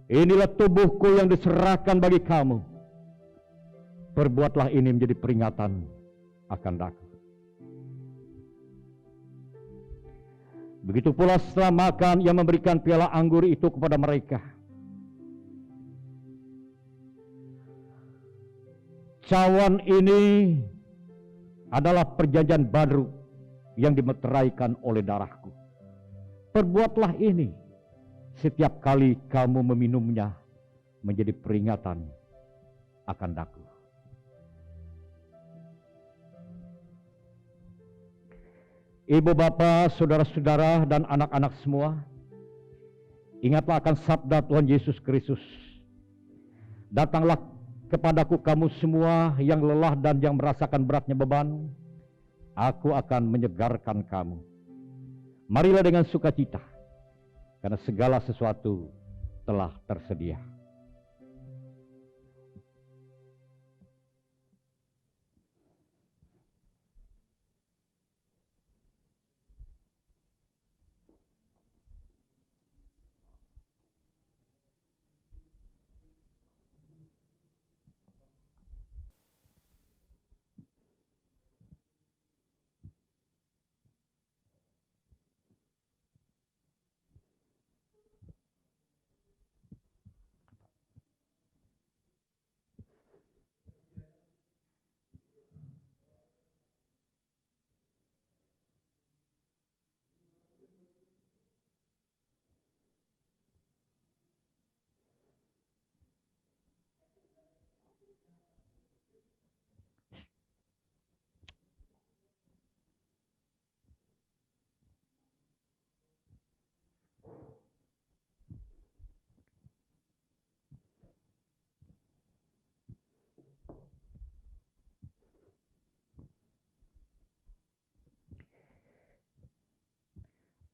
"Inilah tubuhku yang diserahkan bagi kamu. Perbuatlah ini menjadi peringatan akan aku." Begitu pula setelah makan, Ia memberikan piala anggur itu kepada mereka. Cawan ini adalah perjanjian baru yang dimeteraikan oleh darahku. Perbuatlah ini setiap kali kamu meminumnya menjadi peringatan akan aku. Ibu bapa, saudara-saudara dan anak-anak semua, ingatlah akan sabda Tuhan Yesus Kristus. Datanglah kepadaku kamu semua yang lelah dan yang merasakan beratnya beban, aku akan menyegarkan kamu. Marilah dengan sukacita, karena segala sesuatu telah tersedia.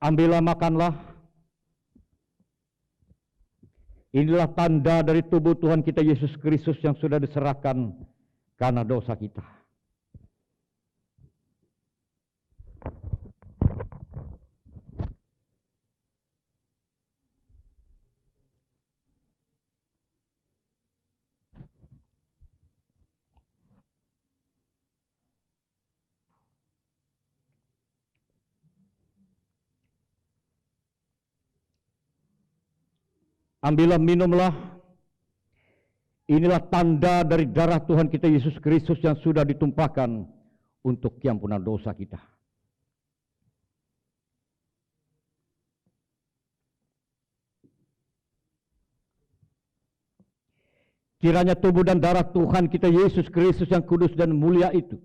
Ambillah, makanlah. Inilah tanda dari tubuh Tuhan kita Yesus Kristus yang sudah diserahkan karena dosa kita. Ambillah, minumlah. Inilah tanda dari darah Tuhan kita Yesus Kristus yang sudah ditumpahkan untuk keampunan dosa kita. Kiranya tubuh dan darah Tuhan kita Yesus Kristus yang kudus dan mulia itu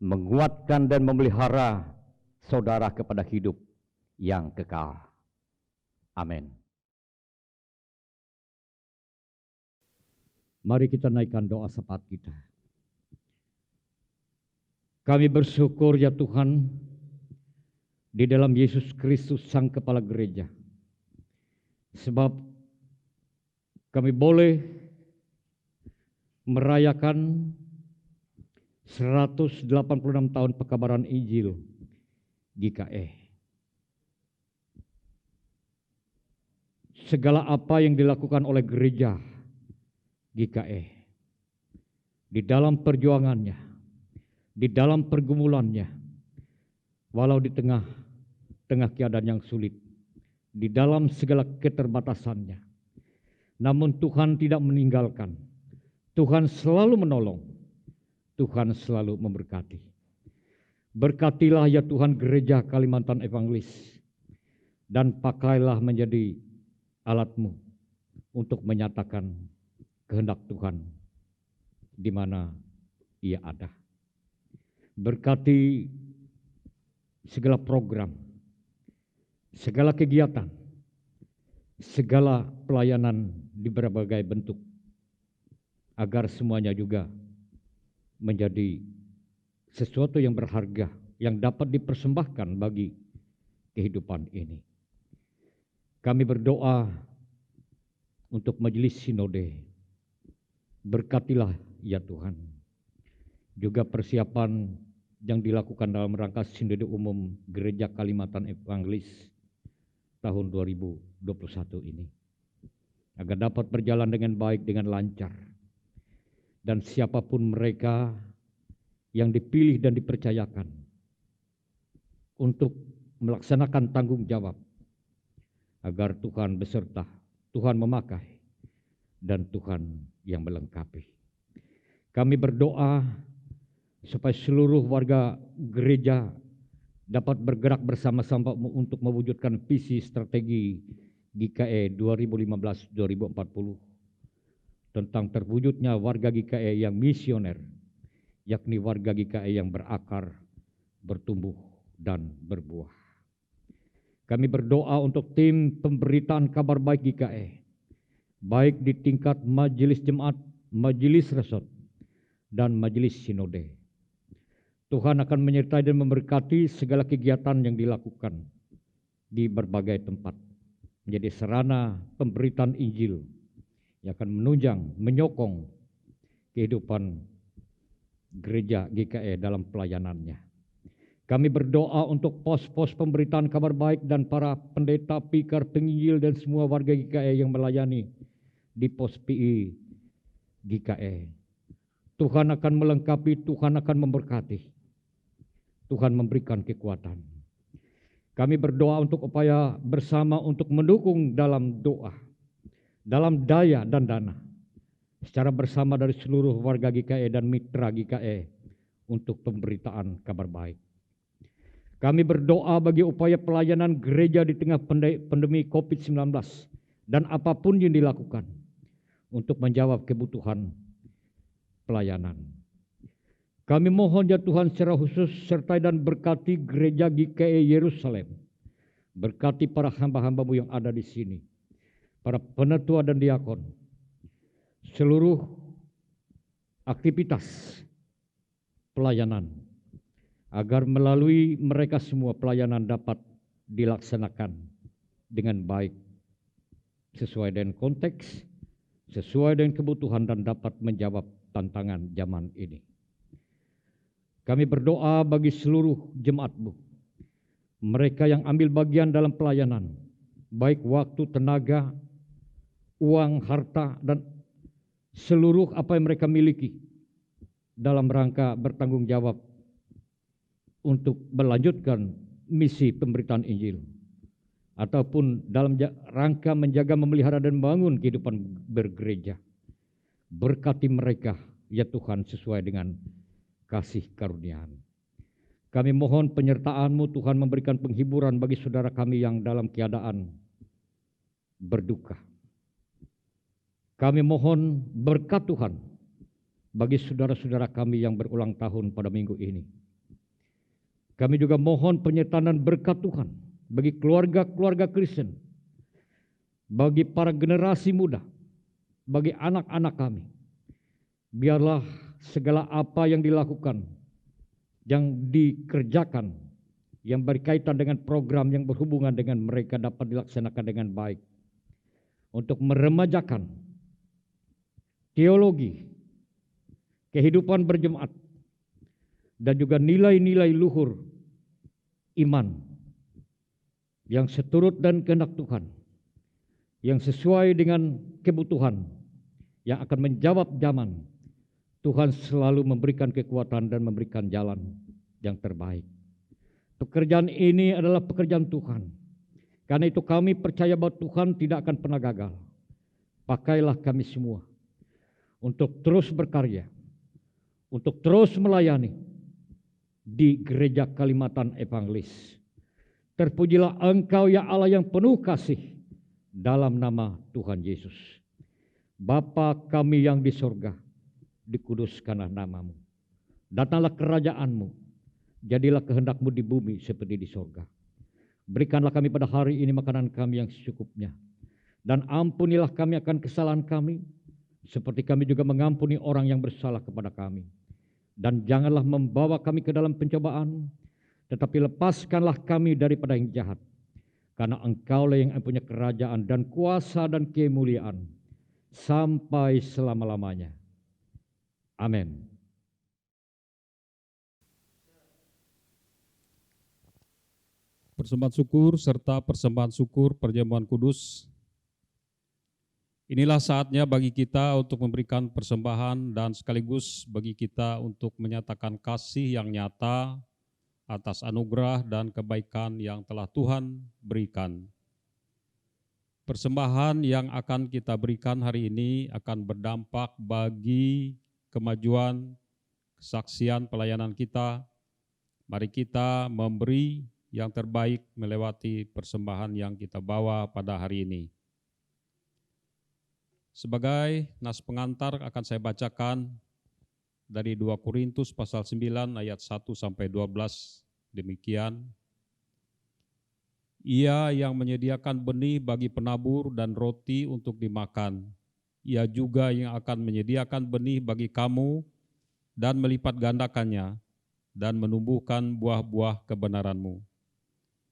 menguatkan dan memelihara saudara kepada hidup yang kekal. Amin. Mari kita naikkan doa syafaat kita. Kami bersyukur ya Tuhan, di dalam Yesus Kristus Sang Kepala Gereja. Sebab kami boleh merayakan 186 tahun pekabaran Injil GKE. Segala apa yang dilakukan oleh gereja GKE di dalam perjuangannya, di dalam pergumulannya, walau di tengah keadaan yang sulit, di dalam segala keterbatasannya, namun Tuhan tidak meninggalkan. Tuhan selalu menolong, Tuhan selalu memberkati. Berkatilah ya Tuhan gereja Kalimantan Evangelis, dan pakailah menjadi alat-Mu untuk menyatakan kehendak Tuhan di mana Ia ada. Berkati segala program, segala kegiatan, segala pelayanan di berbagai bentuk, agar semuanya juga menjadi sesuatu yang berharga, yang dapat dipersembahkan bagi kehidupan ini. Kami berdoa untuk majelis sinode. Berkatilah ya Tuhan. Juga persiapan yang dilakukan dalam rangka sinode umum Gereja Kalimantan Evangelis tahun 2021 ini. Agar dapat berjalan dengan baik, dengan lancar. Dan siapapun mereka yang dipilih dan dipercayakan untuk melaksanakan tanggung jawab, agar Tuhan beserta, Tuhan memakai, dan Tuhan yang melengkapi. Kami berdoa supaya seluruh warga gereja dapat bergerak bersama-sama untuk mewujudkan visi strategi GKE 2015-2040 tentang terwujudnya warga GKE yang misioner, yakni warga GKE yang berakar, bertumbuh, dan berbuah. Kami berdoa untuk tim pemberitaan kabar baik GKE, baik di tingkat majelis jemaat, majelis resort, dan majelis sinode. Tuhan akan menyertai dan memberkati segala kegiatan yang dilakukan di berbagai tempat, menjadi sarana pemberitaan Injil yang akan menunjang, menyokong kehidupan gereja GKE dalam pelayanannya. Kami berdoa untuk pos-pos pemberitaan kabar baik dan para pendeta, pikar, penginjil, dan semua warga GKE yang melayani di pos PI GKE. Tuhan akan melengkapi, Tuhan akan memberkati, Tuhan memberikan kekuatan. Kami berdoa untuk upaya bersama untuk mendukung dalam doa, dalam daya dan dana, secara bersama dari seluruh warga GKE dan mitra GKE untuk pemberitaan kabar baik. Kami berdoa bagi upaya pelayanan gereja di tengah pandemi COVID-19 dan apapun yang dilakukan untuk menjawab kebutuhan pelayanan. Kami mohon ya Tuhan secara khusus sertai dan berkati gereja GKE Yerusalem. Berkati para hamba-hamba-Mu yang ada di sini, para penetua dan diakon, seluruh aktivitas pelayanan, agar melalui mereka semua pelayanan dapat dilaksanakan dengan baik, sesuai dengan konteks, sesuai dengan kebutuhan dan dapat menjawab tantangan zaman ini. Kami berdoa bagi seluruh jemaat-Mu, mereka yang ambil bagian dalam pelayanan, baik waktu, tenaga, uang, harta, dan seluruh apa yang mereka miliki dalam rangka bertanggung jawab untuk melanjutkan misi pemberitaan Injil, ataupun dalam rangka menjaga, memelihara, dan membangun kehidupan bergereja. Berkati mereka, ya Tuhan, sesuai dengan kasih karunia-Mu. Kami mohon penyertaan-Mu, Tuhan, memberikan penghiburan bagi saudara kami yang dalam keadaan berduka. Kami mohon berkat Tuhan bagi saudara-saudara kami yang berulang tahun pada minggu ini. Kami juga mohon penyertaan dan berkat Tuhan bagi keluarga-keluarga Kristen, bagi para generasi muda, bagi anak-anak kami. Biarlah segala apa yang dilakukan, yang dikerjakan, yang berkaitan dengan program yang berhubungan dengan mereka dapat dilaksanakan dengan baik, untuk meremajakan teologi, kehidupan berjemaat, dan juga nilai-nilai luhur iman yang seturut dan kehendak Tuhan, yang sesuai dengan kebutuhan, yang akan menjawab zaman. Tuhan selalu memberikan kekuatan dan memberikan jalan yang terbaik. Pekerjaan ini adalah pekerjaan Tuhan. Karena itu kami percaya bahwa Tuhan tidak akan pernah gagal. Pakailah kami semua untuk terus berkarya, untuk terus melayani di Gereja Kalimantan Evangelis. Terpujilah Engkau, ya Allah yang penuh kasih, dalam nama Tuhan Yesus. Bapa kami yang di sorga, dikuduskanlah namamu. Datanglah kerajaan-Mu, jadilah kehendak-Mu di bumi seperti di sorga. Berikanlah kami pada hari ini makanan kami yang secukupnya. Dan ampunilah kami akan kesalahan kami, seperti kami juga mengampuni orang yang bersalah kepada kami. Dan janganlah membawa kami ke dalam pencobaan, tetapi lepaskanlah kami daripada yang jahat. Karena Engkaulah yang mempunyai kerajaan dan kuasa dan kemuliaan sampai selama-lamanya. Amin. Persembahan syukur serta persembahan syukur perjamuan kudus. Inilah saatnya bagi kita untuk memberikan persembahan dan sekaligus bagi kita untuk menyatakan kasih yang nyata atas anugerah dan kebaikan yang telah Tuhan berikan. Persembahan yang akan kita berikan hari ini akan berdampak bagi kemajuan, kesaksian pelayanan kita. Mari kita memberi yang terbaik melewati persembahan yang kita bawa pada hari ini. Sebagai nas pengantar akan saya bacakan dari 2 Korintus pasal 9 ayat 1 sampai 12. Demikian, Ia yang menyediakan benih bagi penabur dan roti untuk dimakan, Ia juga yang akan menyediakan benih bagi kamu dan melipat gandakannya dan menumbuhkan buah-buah kebenaranmu.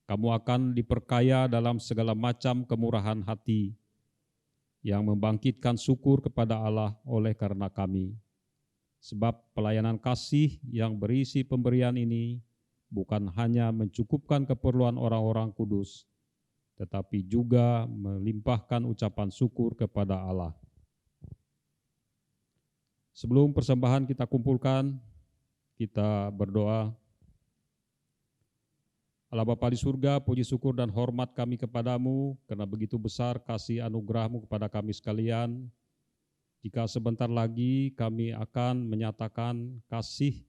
Kamu akan diperkaya dalam segala macam kemurahan hati, yang membangkitkan syukur kepada Allah oleh karena kami. Sebab pelayanan kasih yang berisi pemberian ini bukan hanya mencukupkan keperluan orang-orang kudus, tetapi juga melimpahkan ucapan syukur kepada Allah. Sebelum persembahan kita kumpulkan, kita berdoa. Allah Bapa di surga, puji syukur dan hormat kami kepadamu, karena begitu besar kasih anugerah-Mu kepada kami sekalian. Jika sebentar lagi kami akan menyatakan kasih,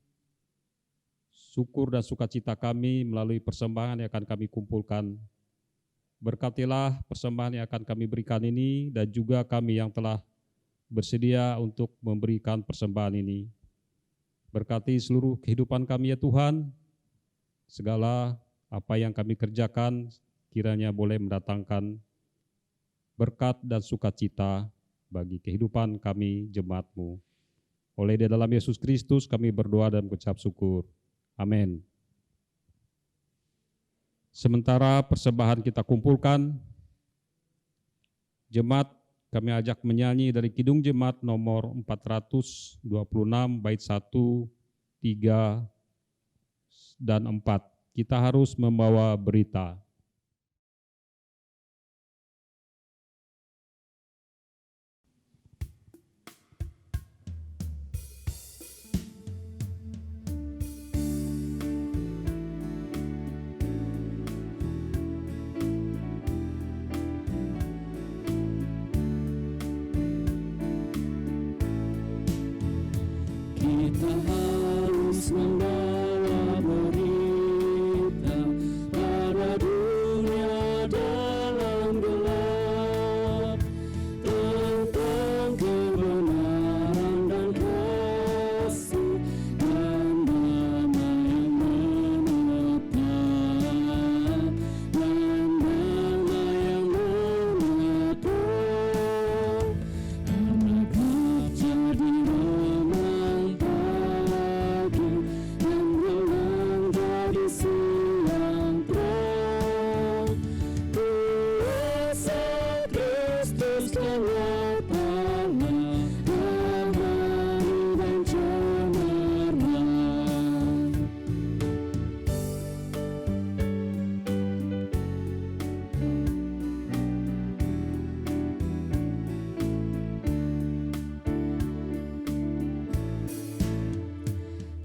syukur dan sukacita kami melalui persembahan yang akan kami kumpulkan. Berkatilah persembahan yang akan kami berikan ini, dan juga kami yang telah bersedia untuk memberikan persembahan ini. Berkati seluruh kehidupan kami ya Tuhan, segala apa yang kami kerjakan kiranya boleh mendatangkan berkat dan sukacita bagi kehidupan kami jemaat-Mu. Oleh di dalam Yesus Kristus kami berdoa dan mengucap syukur. Amin. Sementara persembahan kita kumpulkan, jemaat kami ajak menyanyi dari Kidung Jemaat nomor 426 bait 1, 3, dan 4. Kita harus membawa berita. Kita harus membawa berita pada dunia dalam gelap tentang kebenaran dan kasih dan damai yang menetap dan damai yang menetap karena terjadi remang pagi dan remang jadi siang terang. Kuasa Kristus kelapanglah damai dan cemerlang.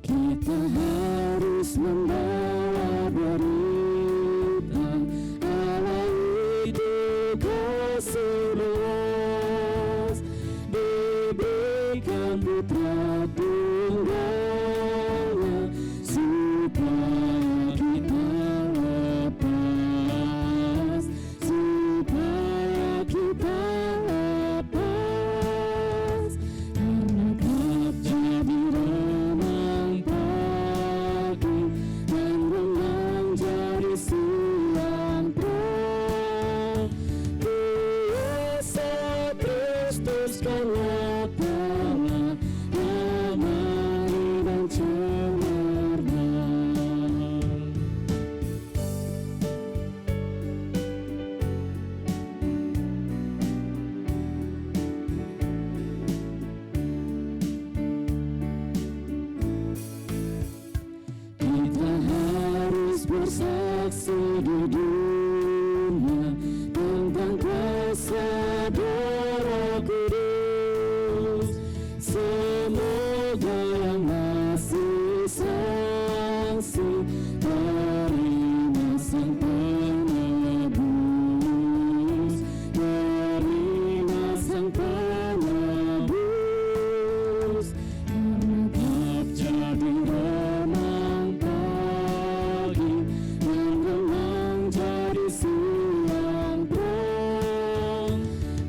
Kita harus membawa berita Allah itu kasih luas, diberikan putra tunggalnya supaya kita lepas, supaya kita lepas karena terjadi remang pagi dan remang jadi siang terang. Kuasa Kristus kelapanglah damai dan cemerlang. Kita harus bersaksi di dunia tentang kuasa Darah Kudus. Semoga yang masih saksi terima Sang Penebus, terima Sang Penebus karena terjadi remang pagi dan remang jadi siang terang.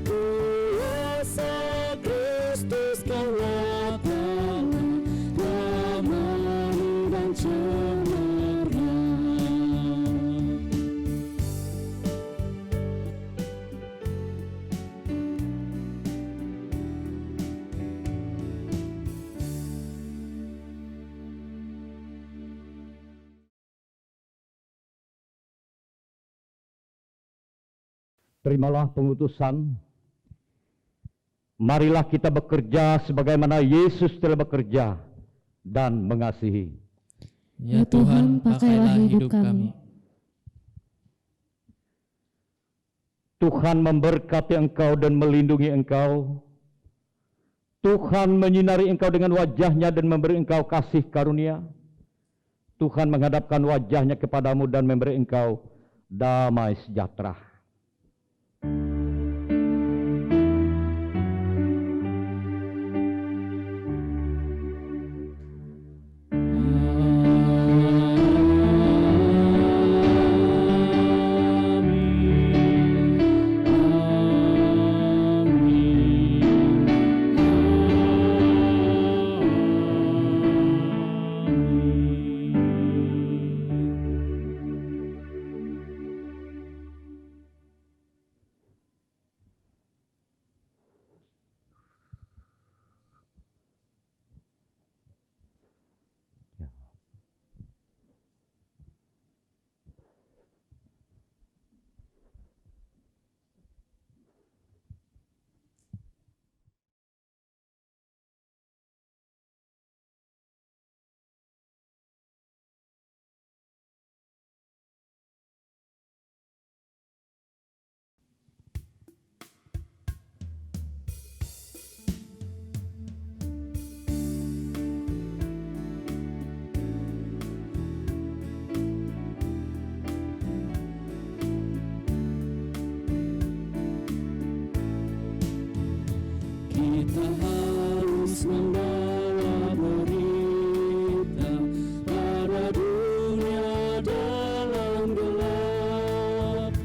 Kuasa Kristus kelapanglah damai dan cemerlang. Terimalah pengutusan. Marilah kita bekerja sebagaimana Yesus telah bekerja dan mengasihi. Ya Tuhan, pakailah hidup kami. Tuhan memberkati engkau dan melindungi engkau. Tuhan menyinari engkau dengan wajah-Nya dan memberi engkau kasih karunia. Tuhan menghadapkan wajah-Nya kepadamu dan memberi engkau damai sejahtera. Kita harus membawa berita pada dunia dalam gelap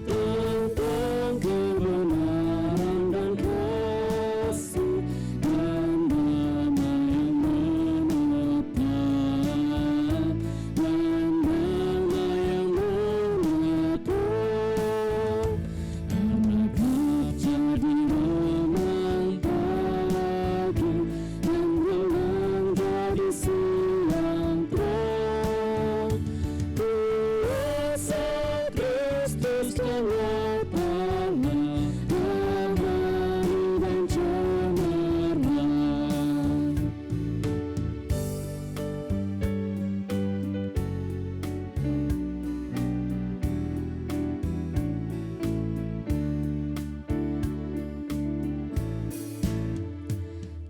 tentang kebenaran dan kasih dan damai yang menetap, dan damai yang menetap. Karena gelap jadi remang pagi, dan remang jadi siang terang. Kuasa Kristus telah damai dan cemerlang.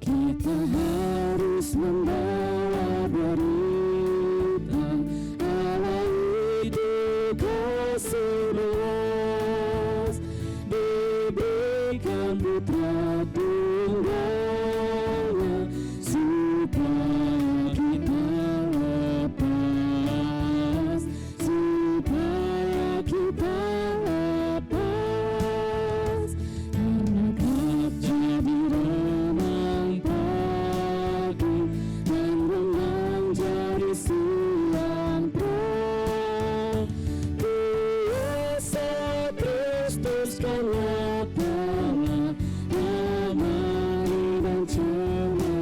Kita harus membawa berita Allah itu kasih luas, diberikan Putra Tunggalnya supaya kita lepas, supaya kita lepas. Karena gelap jadi remang pagi, dan remang jadi siang terang. Kuasa Kristus kan nyatalah damai dan cemerlang.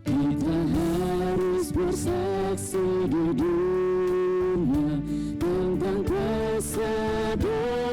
Kita harus bersaksi di dunia tentang kuasa doa